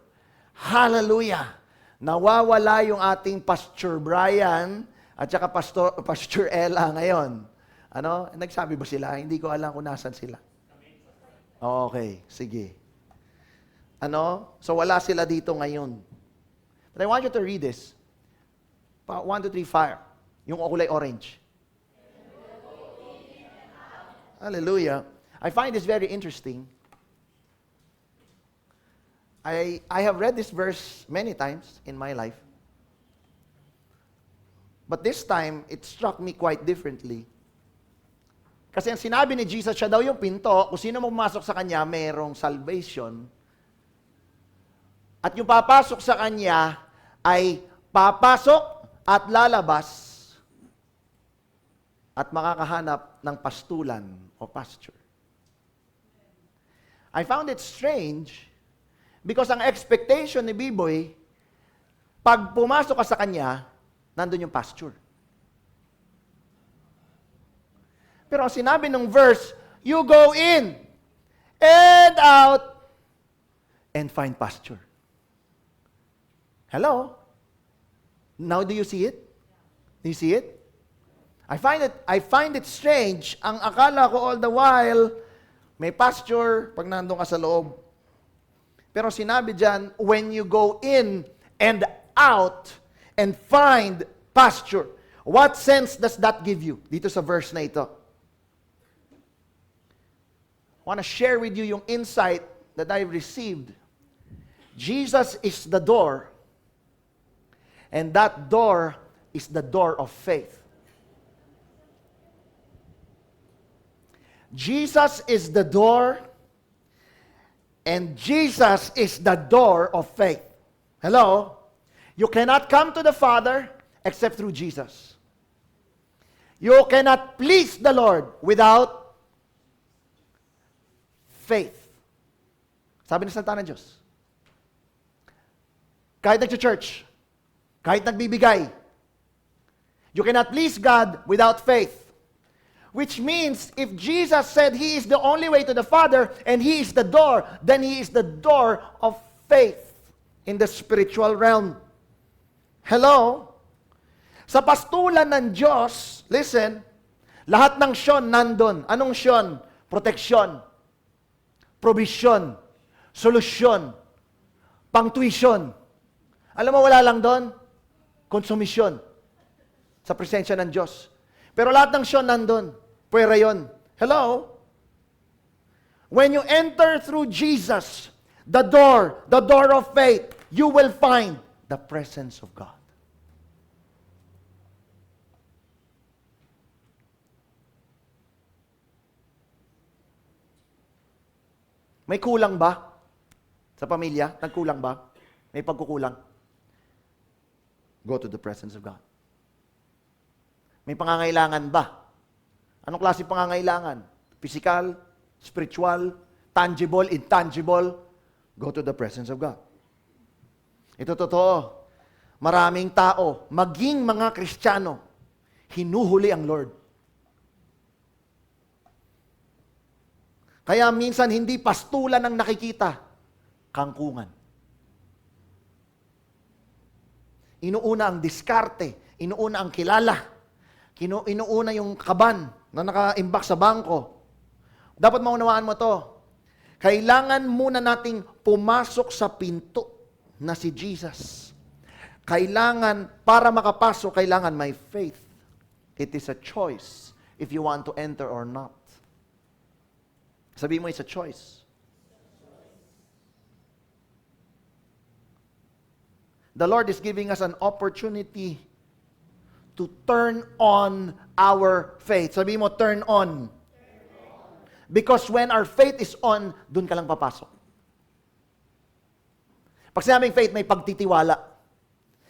Hallelujah. Nawawala yung ating Pastor Brian at saka Pastor Ella ngayon. Ano? Nagsabi ba sila? Hindi ko alam kung nasan sila. Okay, sige. Ano? So wala sila dito ngayon. But I want you to read this. 1, 2, 3, fire. Yung kulay orange. Hallelujah. I find this very interesting. I have read this verse many times in my life. But this time, it struck me quite differently. Kasi ang sinabi ni Jesus, siya daw yung pinto, kung sino pumasok sa kanya, mayroong salvation. At yung papasok sa kanya ay papasok at lalabas at makakahanap ng pastulan o pasture. I found it strange because ang expectation ni Biboy, pag pumasok ka sa kanya, nandun yung pasture. Pero ang sinabi ng verse, you go in and out and find pasture. Hello? Now do you see it? Do you see it? I find it strange. Ang akala ko all the while, may pasture pag nandun ka sa loob. Pero sinabi dyan, when you go in and out and find pasture. What sense does that give you? Dito sa verse na ito. I want to share with you yung insight that I've received. Jesus is the door, and that door is the door of faith. Jesus is the door, and Jesus is the door of faith. Hello? You cannot come to the Father except through Jesus. You cannot please the Lord without faith. Sabi ng salita ng Diyos. Kahit nag-church, kahit nagbibigay, you cannot please God without faith. Which means, if Jesus said He is the only way to the Father, and He is the door, then He is the door of faith in the spiritual realm. Hello? Sa pastulan ng Diyos, listen, lahat ng syon nandun. Anong syon? Proteksyon, provision, solusyon, pang-tuition. Alam mo, wala lang doon? Konsumisyon sa presensya ng Diyos. Pero lahat ng syon nandun. Pwera yun. Hello? When you enter through Jesus, the door of faith, you will find the presence of God. May kulang ba? Sa pamilya? Nagkulang ba? May pagkukulang? Go to the presence of God. May pangangailangan ba? Anong klase pangangailangan? Physical, spiritual, tangible, intangible? Go to the presence of God. Ito totoo. Maraming tao, maging mga Kristiyano, hinuhuli ang Lord. Kaya minsan hindi pastulan ang nakikita, kangkungan. Inuuna ang diskarte, inuuna ang kilala, inuuna yung kaban na naka-imbak sa bangko. Dapat maunawaan mo to. Kailangan muna nating pumasok sa pinto na si Jesus. Kailangan, para makapasok, kailangan may faith. It is a choice if you want to enter or not. Sabi mo, it's a choice. The Lord is giving us an opportunity to turn on our faith. Sabi mo, turn on. Because when our faith is on, dun ka lang papasok. Pag sinabing faith, may pagtitiwala.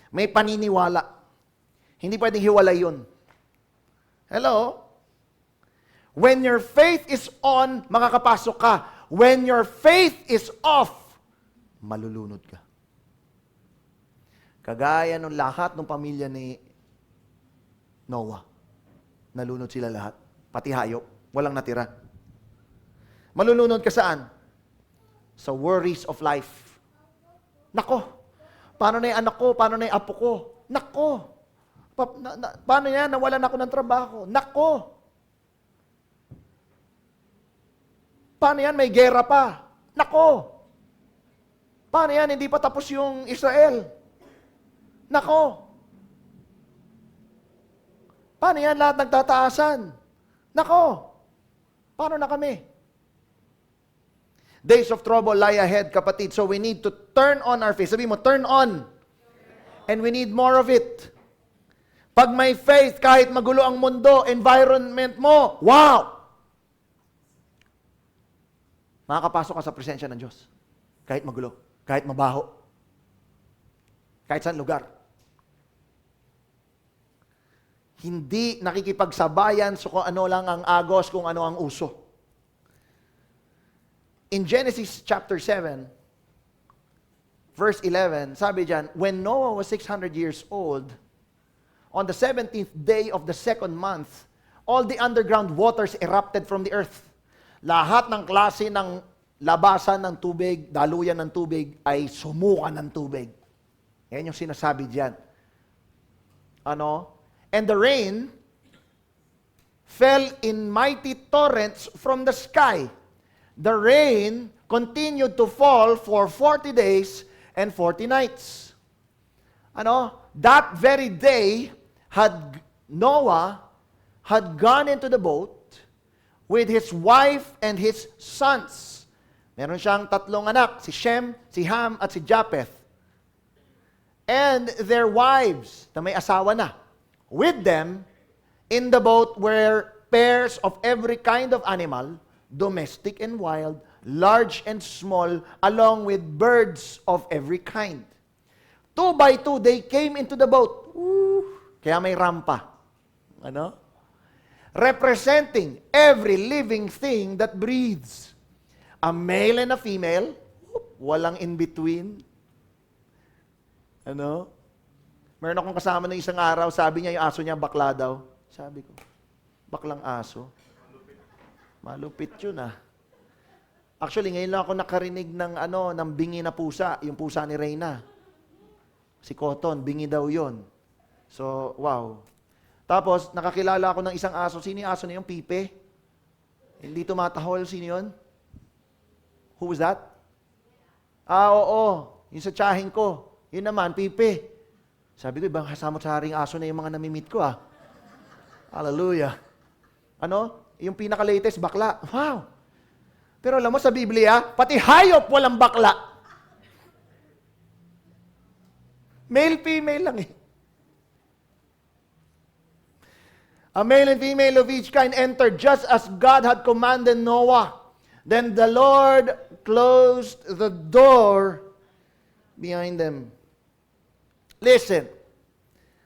May paniniwala. Hindi pwedeng hiwalay yun. Hello? When your faith is on, makakapasok ka. When your faith is off, malulunod ka. Kagaya ng lahat ng pamilya ni Noah. Nalunod sila lahat. Pati hayop. Walang natira. Malulunod ka saan? Sa worries of life. Nako, paano na yung anak ko? Paano na yung apo ko? Nako, paano yan? Nawalan ako ng trabaho. Nako. Paano yan? May gera pa. Nako. Paano yan? Hindi pa tapos yung Israel. Nako. Paano yan? Lahat nagtataasan. Nako. Paano na kami? Days of trouble lie ahead, kapatid. So we need to turn on our faith. Sabi mo, turn on. And we need more of it. Pag may faith, kahit magulo ang mundo, environment mo, wow! Makakapasok ka sa presensya ng Diyos. Kahit magulo, kahit mabaho, kahit saan lugar. Hindi nakikipagsabayan sa kung ano lang ang agos, kung ano ang uso. In Genesis chapter 7, verse 11, sabi diyan, when Noah was 600 years old, on the 17th day of the second month, all the underground waters erupted from the earth. Lahat ng klase ng labasan ng tubig, daluyan ng tubig, ay sumuka ng tubig. Yan yung sinasabi diyan. Ano? And the rain fell in mighty torrents from the sky. The rain continued to fall for 40 days and 40 nights. Ano? That very day, Noah had gone into the boat with his wife and his sons. Meron siyang tatlong anak, si Shem, si Ham, at si Japheth. And their wives, na may asawa na. With them, in the boat were pairs of every kind of animal, domestic and wild, large and small, along with birds of every kind. 2 by 2, they came into the boat. Kaya may rampa. Ano? Representing every living thing that breathes. A male and a female, walang in between. Ano? Meron akong kasama ng isang araw, sabi niya yung aso niya bakla daw. Sabi ko, baklang aso? Malupit yun ah. Actually, ngayon lang ako nakarinig ng bingi na pusa, yung pusa ni Reyna. Si Cotton, bingi daw yun. So, wow. Tapos, nakakilala ako ng isang aso. Sino yung aso na yung Pipe? Hindi tumatahol. Sino yun? Who was that? Oo. Yung sa tsahin ko. Yun naman, Pipe. Sabi ko, ibang kasama sa haring aso na yung mga namimit ko ah. Hallelujah. Ano? Yung pinaka-latest, bakla. Wow! Pero alam mo sa Biblia, pati hayop walang bakla. Male, female lang eh. A male and female of each kind entered just as God had commanded Noah. Then the Lord closed the door behind them. Listen,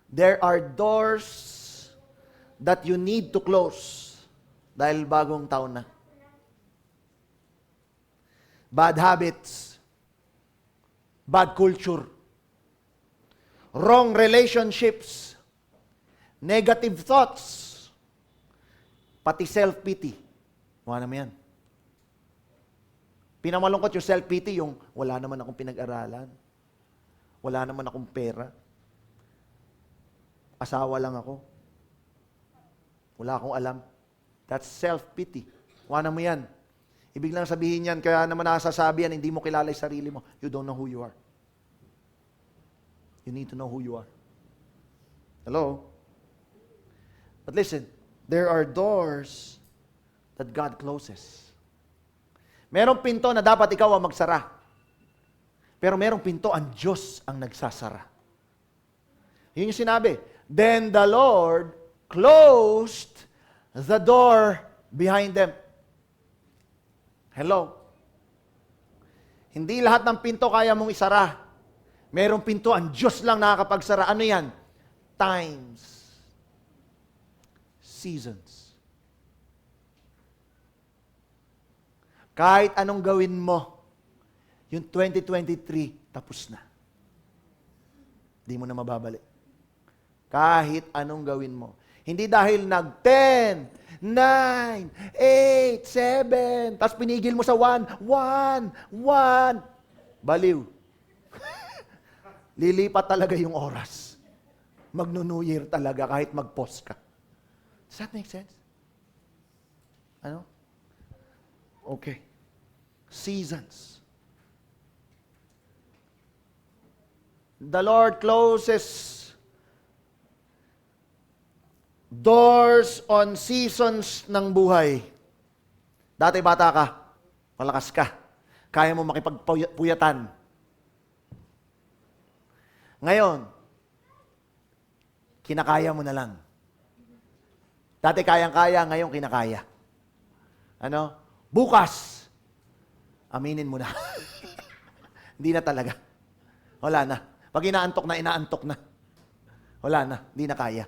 there are doors that you need to close. Dahil bagong taon na. Bad habits. Bad culture. Wrong relationships. Negative thoughts. Pati self-pity. Wala naman yan. Pinamalungkot yung self-pity, yung wala naman akong pinag-aralan. Wala naman akong pera. Asawa lang ako. Wala akong alam. That's self-pity. Wala mo yan. Ibig lang sabihin yan, kaya naman nasasabi yan, hindi mo kilala yung sarili mo. You don't know who you are. You need to know who you are. Hello? But listen, there are doors that God closes. Merong pinto na dapat ikaw ang magsara. Pero merong pinto ang Diyos ang nagsasara. Yun yung sinabi. Then the Lord closed the door behind them. Hello? Hindi lahat ng pinto kaya mong isara. Merong pinto ang Diyos lang nakakapagsara. Ano yan? Times. Seasons. Kahit anong gawin mo, yung 2023, tapos na. Hindi mo na mababalik. Kahit anong gawin mo. Hindi dahil nag-10, 9, 8, 7, tapos pinigil mo sa 1, 1, 1. Baliw. Lilipat talaga yung oras. Magno-New Year talaga kahit mag-pause ka. Does that make sense? Ano? Okay. Seasons. The Lord closes doors on seasons ng buhay. Dati bata ka, malakas ka, kaya mo makipagpuyatan. Ngayon, kinakaya mo na lang. Dati kayang-kaya, ngayon kinakaya. Ano? Bukas, aminin mo na. Hindi na talaga. Wala na. Pag inaantok na. Wala na. Hindi na kaya.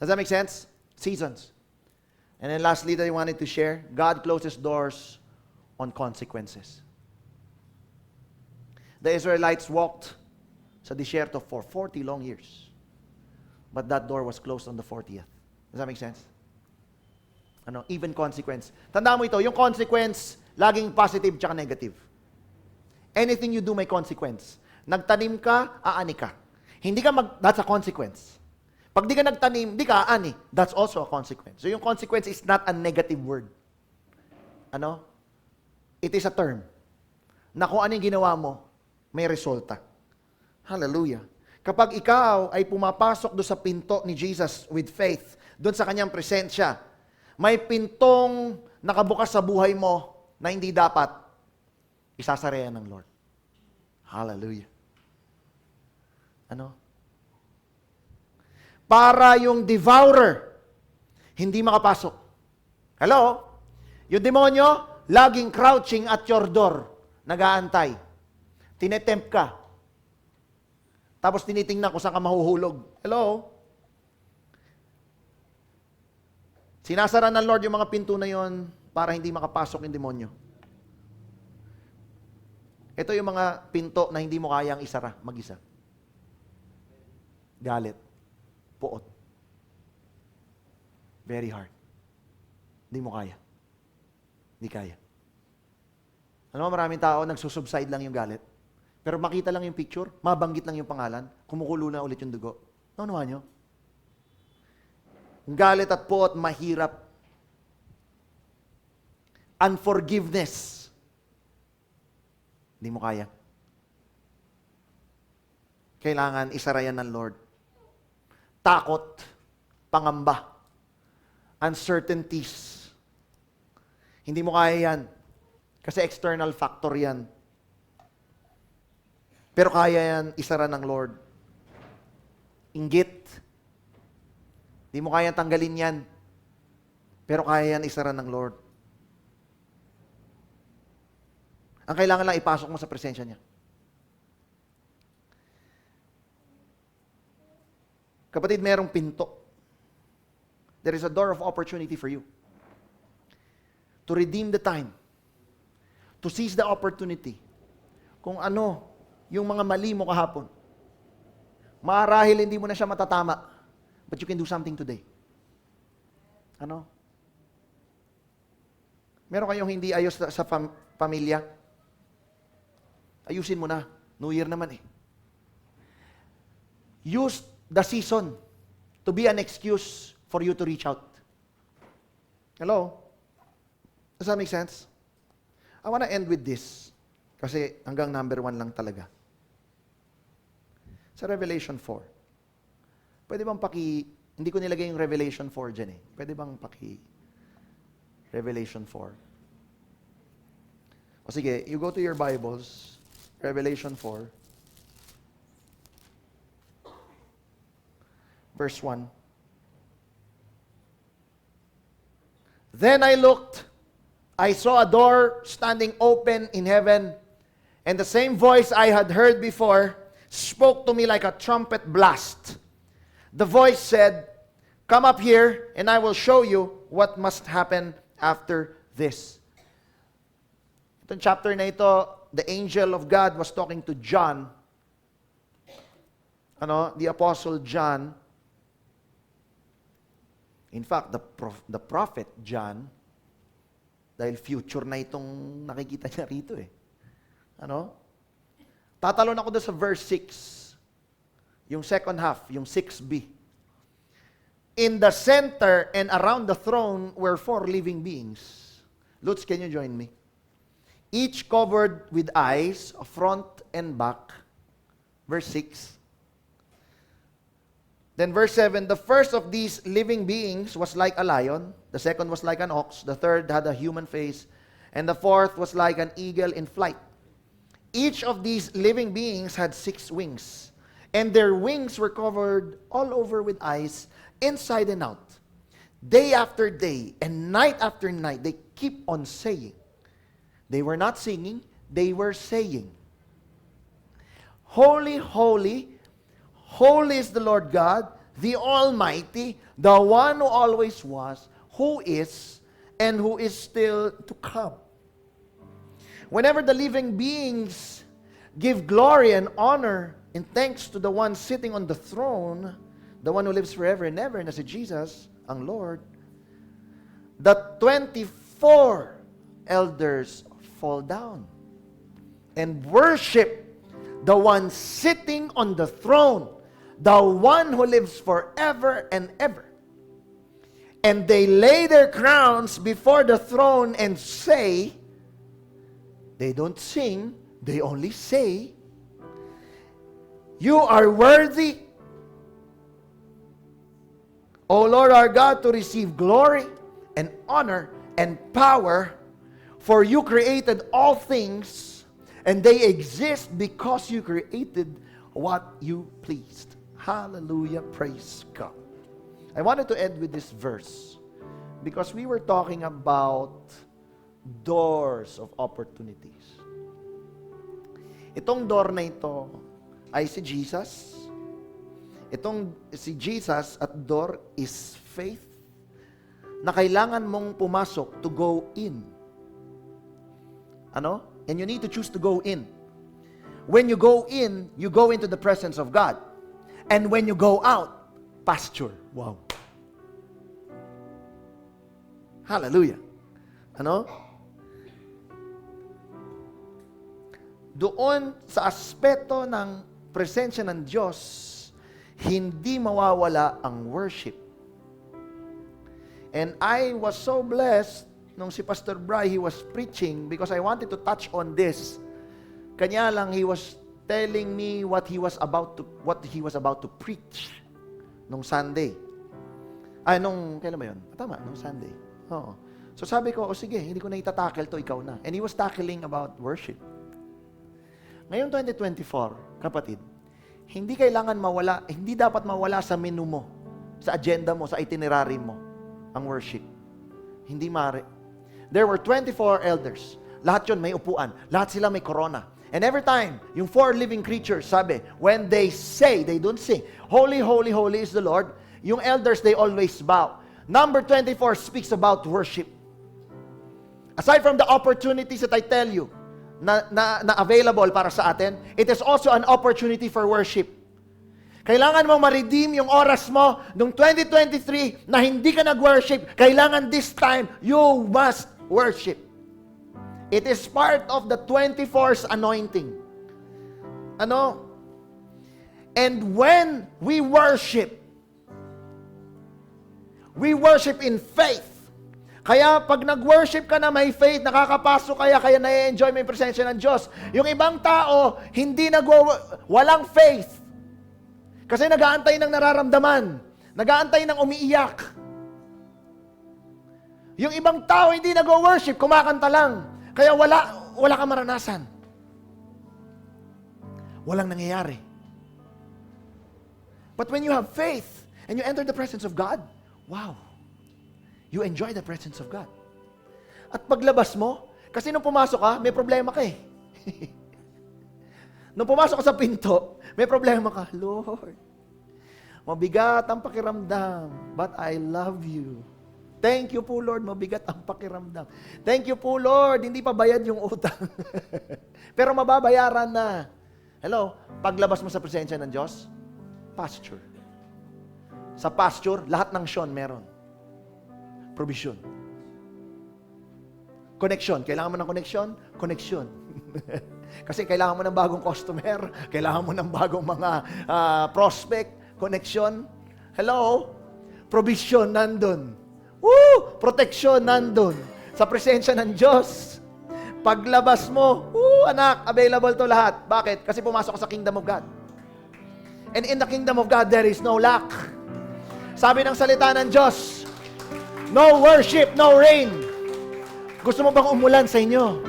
Does that make sense? Seasons. And then lastly that I wanted to share, God closes doors on consequences. The Israelites walked sa disyerto for 40 long years. But that door was closed on the 40th. Does that make sense? Ano? Even consequence. Tandaan mo ito, yung consequence, laging positive tsaka negative. Anything you do may consequence. Nagtanim ka, aani ka. That's a consequence. Pag di ka nagtanim, di ka aani. That's also a consequence. So yung consequence is not a negative word. Ano? It is a term. Na kung ano yung ginawa mo, may resulta. Hallelujah. Kapag ikaw ay pumapasok doon sa pinto ni Jesus with faith, doon sa kanyang presensya, may pintong nakabukas sa buhay mo na hindi dapat, isasarayan ng Lord. Hallelujah. Ano? Para yung devourer, hindi makapasok. Hello? Yung demonyo, laging crouching at your door, nag-aantay. Tinetempt ka. Tapos tinitingnan kung saan ka mahuhulog. Hello? Sinasara ng Lord yung mga pinto na yon para hindi makapasok yung demonyo. Ito yung mga pinto na hindi mo kayang isara, mag-isa. Galit. Puot. Very hard. Hindi mo kaya. Hindi kaya. Alam mo, maraming tao, nagsusubside lang yung galit. Pero makita lang yung picture, mabanggit lang yung pangalan, kumukulo na ulit yung dugo. Naunawa nyo? Galit at puot, mahirap. Unforgiveness. Hindi mo kaya. Kailangan isara yan ng Lord. Takot, pangamba, uncertainties. Hindi mo kaya yan. Kasi external factor yan. Pero kaya yan isara ng Lord. Inggit. Hindi mo kaya tanggalin yan. Pero kaya yan isara ng Lord. Ang kailangan lang ipasok mo sa presensya niya. Kapatid, merong pinto. There is a door of opportunity for you. To redeem the time. To seize the opportunity. Kung ano, yung mga mali mo kahapon. Marahil hindi mo na siya matatama. But you can do something today. Ano? Meron kayong hindi ayos sa pamilya? Ayusin mo na. New Year naman eh. Use the season to be an excuse for you to reach out. Hello? Does that make sense? I want to end with this. Kasi hanggang number 1 lang talaga. Sa Revelation 4. Pwede bang hindi ko nilagay yung Revelation 4 dyan eh. Pwede bang Revelation 4. O sige, you go to your Bibles, Revelation 4, verse 1. Then I looked, I saw a door standing open in heaven, and the same voice I had heard before spoke to me like a trumpet blast. The voice said, "Come up here, and I will show you what must happen after this." Itong chapter na ito, the angel of God was talking to John, the Apostle John. In fact, the prophet John, dahil future na itong nakikita niya rito eh. Tatalon ako doon sa verse 6, yung second half, yung 6b. In the center and around the throne were 4 living beings. Lutz, can you join me? Each covered with eyes, front and back. Verse 6. Then verse 7, the first of these living beings was like a lion, the second was like an ox, the third had a human face, and the fourth was like an eagle in flight. Each of these living beings had 6 wings, and their wings were covered all over with eyes, inside and out. Day after day and night after night, they keep on saying. They were not singing, they were saying, "Holy, holy, holy is the Lord God, the Almighty, the one who always was, who is, and who is still to come." Whenever the living beings give glory and honor and thanks to the one sitting on the throne, the one who lives forever and ever, na si Jesus, ang Lord, the 24 elders fall down and worship the one sitting on the throne, the one who lives forever and ever. And they lay their crowns before the throne and say, they don't sing, they only say, "You are worthy, O Lord our God, to receive glory and honor and power, for you created all things, and they exist because you created what you pleased." Hallelujah, praise God. I wanted to end with this verse because we were talking about doors of opportunities. Itong door na ito ay si Jesus. Itong si Jesus at door is faith na kailangan mong pumasok to go in. And you need to choose to go in. When you go in, you go into the presence of God. And when you go out, pasture. Wow. Hallelujah. Doon sa aspeto ng presensya ng Diyos, hindi mawawala ang worship. And I was so blessed nung si Pastor Bry, he was preaching because I wanted to touch on this. Kanya lang, he was telling me what he was about to preach nung Sunday. Kailan ba yun? Tama, nung Sunday. Oo. So sabi ko, sige, hindi ko na itatackle to, ikaw na. And he was tackling about worship. Ngayon 2024, kapatid, hindi dapat mawala sa menu mo, sa agenda mo, sa itinerary mo, ang worship. Hindi maaari. There were 24 elders. Lahat yun may upuan. Lahat sila may corona. And every time, yung 4 living creatures, sabi, when they say, they don't sing, "Holy, holy, holy is the Lord," yung elders, they always bow. Number 24 speaks about worship. Aside from the opportunities that I tell you, na available para sa atin, it is also an opportunity for worship. Kailangan mong ma-redeem yung oras mo noong 2023 na hindi ka nag-worship. Kailangan this time, you must worship. It is part of the 24's anointing. And when we worship in faith. Kaya pag nag-worship ka na may faith, nakakapasok kaya na-enjoy mo yung presensya ng Diyos. Yung ibang tao, walang faith. Kasi nag-aantay ng nararamdaman. Nag-aantay ng umiiyak. Yung ibang tao hindi nag-worship, kumakanta lang. Kaya wala kang maranasan. Walang nangyayari. But when you have faith and you enter the presence of God, wow, you enjoy the presence of God. At paglabas mo, kasi nung pumasok ka, may problema ka eh. Nung pumasok ka sa pinto, may problema ka. Lord, mabigat ang pakiramdam, but I love you. Thank you po, Lord, mabigat ang pakiramdam. Thank you po, Lord, hindi pa bayad yung utang. Pero mababayaran na. Hello, paglabas mo sa presensya ng Diyos, pasture. Sa pasture, lahat ng Sean meron. Provision. Connection. Kailangan mo ng connection? Connection. Kasi kailangan mo ng bagong customer, kailangan mo ng bagong mga prospect, connection. Hello? Provision nandun. Woo! Protection nandun. Sa presensya ng Diyos. Paglabas mo, anak, available to lahat. Bakit? Kasi pumasok ka sa kingdom of God. And in the kingdom of God, there is no lack. Sabi ng salita ng Diyos, no worship, no rain. Gusto mo bang umulan sa inyo?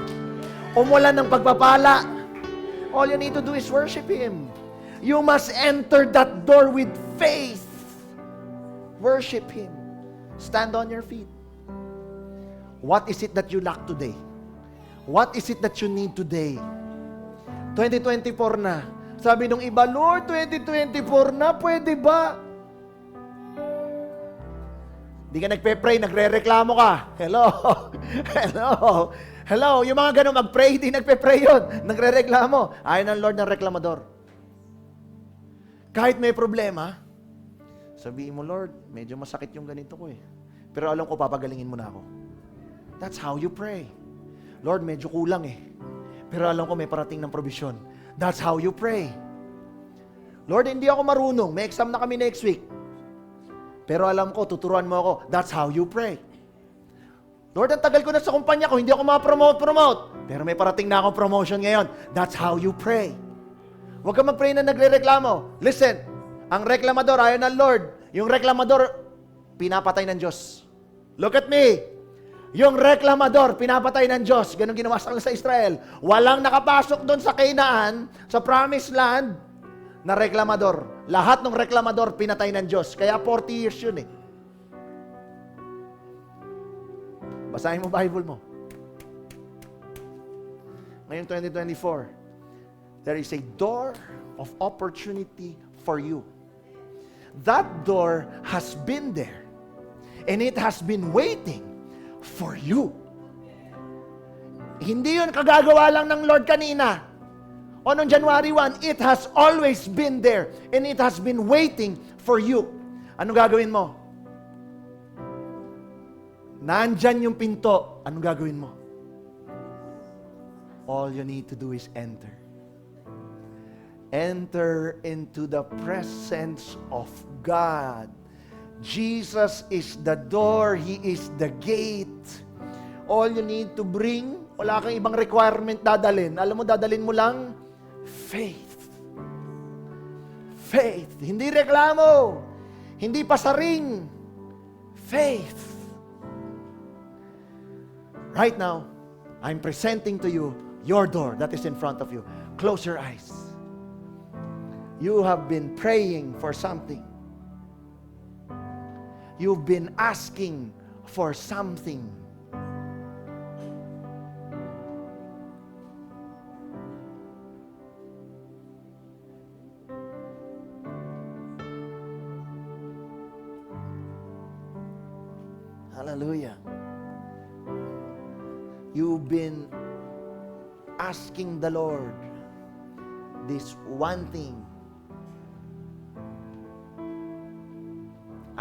Umulan ng pagpapala. All you need to do is worship Him. You must enter that door with faith. Worship Him. Stand on your feet. What is it that you lack today? What is it that you need today? 2024 na. Sabi nung iba, Lord, 2024 na, pwede ba? Di ka nagpe-pray, nagre-reklamo ka. Hello? Hello? Hello? Yung mga ganun mag-pray, di nagpe-pray yun. Nagre-reklamo. Ayaw ng Lord ng reklamador. Kahit may problema, sabihin mo, Lord, medyo masakit yung ganito ko eh. Pero alam ko, papagalingin mo na ako. That's how you pray. Lord, medyo kulang eh. Pero alam ko may parating ng provision. That's how you pray. Lord, hindi ako marunong. May exam na kami next week. Pero alam ko, tuturuan mo ako. That's how you pray. Lord, ang tagal ko na sa kumpanya ko, hindi ako ma-promote. Pero may parating na akong promotion ngayon. That's how you pray. Huwag ka mag-pray na nagre-reklamo. Listen, ang reklamador, ayaw ng Lord. Yung reklamador, pinapatay ng Diyos. Look at me. Yung reklamador, pinapatay ng Diyos. Ganun ginawa sa Israel. Walang nakapasok doon sa Canaan, sa Promised Land, na reklamador. Lahat ng reklamador, pinatay ng Diyos. Kaya 40 years yun eh. Basahin mo Bible mo. Ngayon 2024, there is a door of opportunity for you. That door has been there. And it has been waiting for you. Hindi yun kagagawa lang ng Lord kanina. O noong January 1, it has always been there. And it has been waiting for you. Anong gagawin mo? Nandyan yung pinto. Anong gagawin mo? All you need to do is enter. Enter into the presence of God. Jesus is the door. He is the gate. All you need to bring, wala kang ibang requirement dadalin. Alam mo, dadalin mo lang, faith. Faith. Hindi reklamo. Hindi pasaring. Faith. Right now, I'm presenting to you your door that is in front of you. Close your eyes. You have been praying for something. You've been asking for something. Hallelujah. You've been asking the Lord this one thing.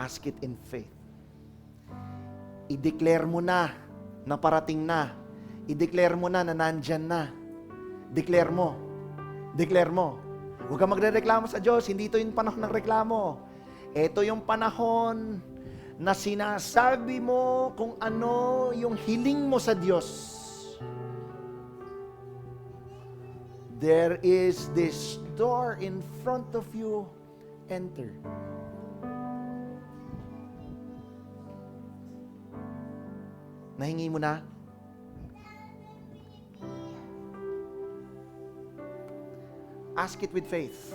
Ask it in faith. I-declare mo na parating na. I-declare mo na nandyan na. Declare mo. Declare mo. Huwag kang magre-reklamo sa Diyos. Hindi ito yung panahon ng reklamo. Ito yung panahon na sinasabi mo kung ano yung hiling mo sa Diyos. There is this door in front of you. Enter. Nahingi mo na? Ask it with faith.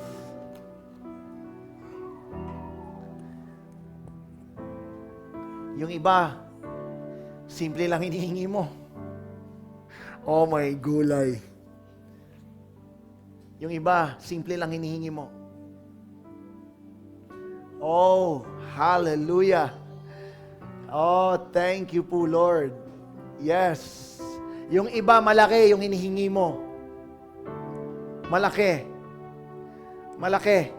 Yung iba, simple lang hinihingi mo. Oh my gulay. Yung iba, simple lang hinihingi mo. Oh, hallelujah. Oh, thank you po, Lord. Yes. Yung iba, malaki yung hinihingi mo. Malaki. Malaki.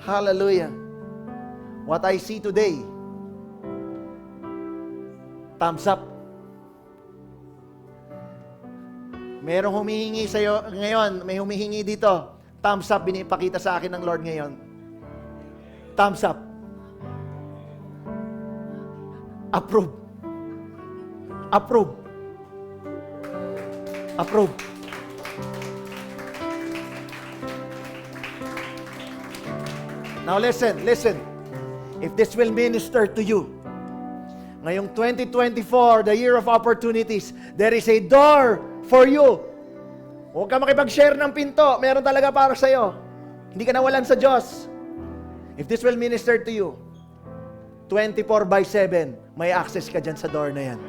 Hallelujah. What I see today, thumbs up. Merong humihingi sa'yo ngayon, may humihingi dito. Thumbs up, binipakita sa akin ng Lord ngayon. Thumbs up. Approve. Approve. Approve. Now listen. If this will minister to you, ngayong 2024, the year of opportunities, there is a door for you. Huwag ka makipag-share ng pinto. Meron talaga para sa'yo. Hindi ka nawalan sa Diyos. If this will minister to you, 24/7, may access ka dyan sa door na yan.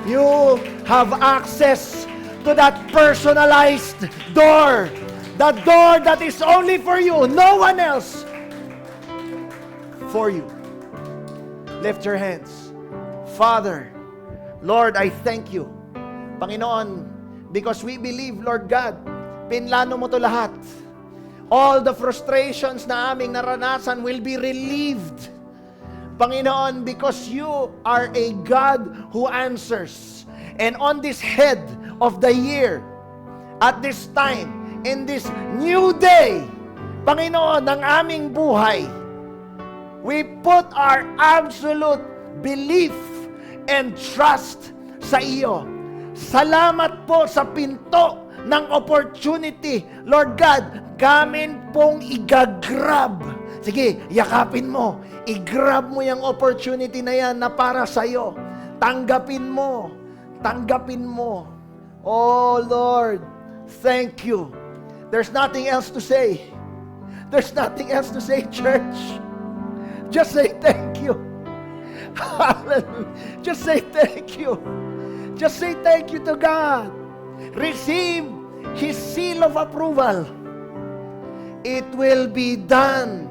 You have access to that personalized door. The door that is only for you, no one else. For you. Lift your hands. Father, Lord, I thank you. Panginoon, because we believe, Lord God, pinlano mo to lahat. All the frustrations na aming naranasan will be relieved. Panginoon, because you are a God who answers. And on this head of the year, at this time, in this new day, Panginoon, ng aming buhay, we put our absolute belief and trust sa iyo. Salamat po sa pinto ng opportunity, Lord God, gamin pong igagrab. Sige, yakapin mo. I-grab mo yung opportunity na yan na para sa'yo. Tanggapin mo. Tanggapin mo. Oh, Lord, thank you. There's nothing else to say. There's nothing else to say, church. Just say thank you. Hallelujah. Just say thank you. Just say thank you to God. Receive His seal of approval. It will be done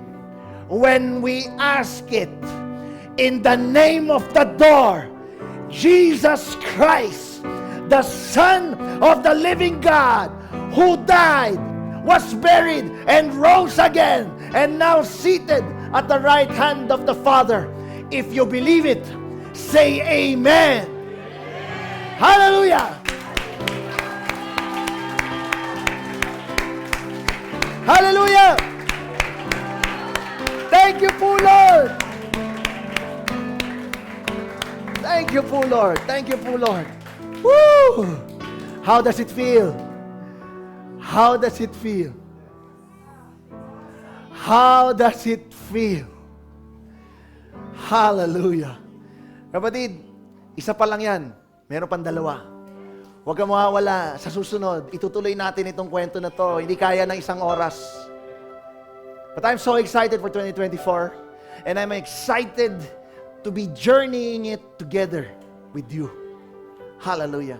when we ask it in the name of the door, Jesus Christ, the Son of the living God, who died, was buried, and rose again, and now seated at the right hand of the Father. If you believe it, say amen. Hallelujah. Hallelujah. Thank you po, Lord. Thank you po, Lord. Thank you po, Lord. Woo! How does it feel? How does it feel? How does it feel? Hallelujah. Kapatid, isa pa lang yan. Meron pang dalawa. Huwag kang mawawala. Sa susunod, itutuloy natin itong kwento na to. Hindi kaya ng isang oras. But I'm so excited for 2024. And I'm excited to be journeying it together with you. Hallelujah.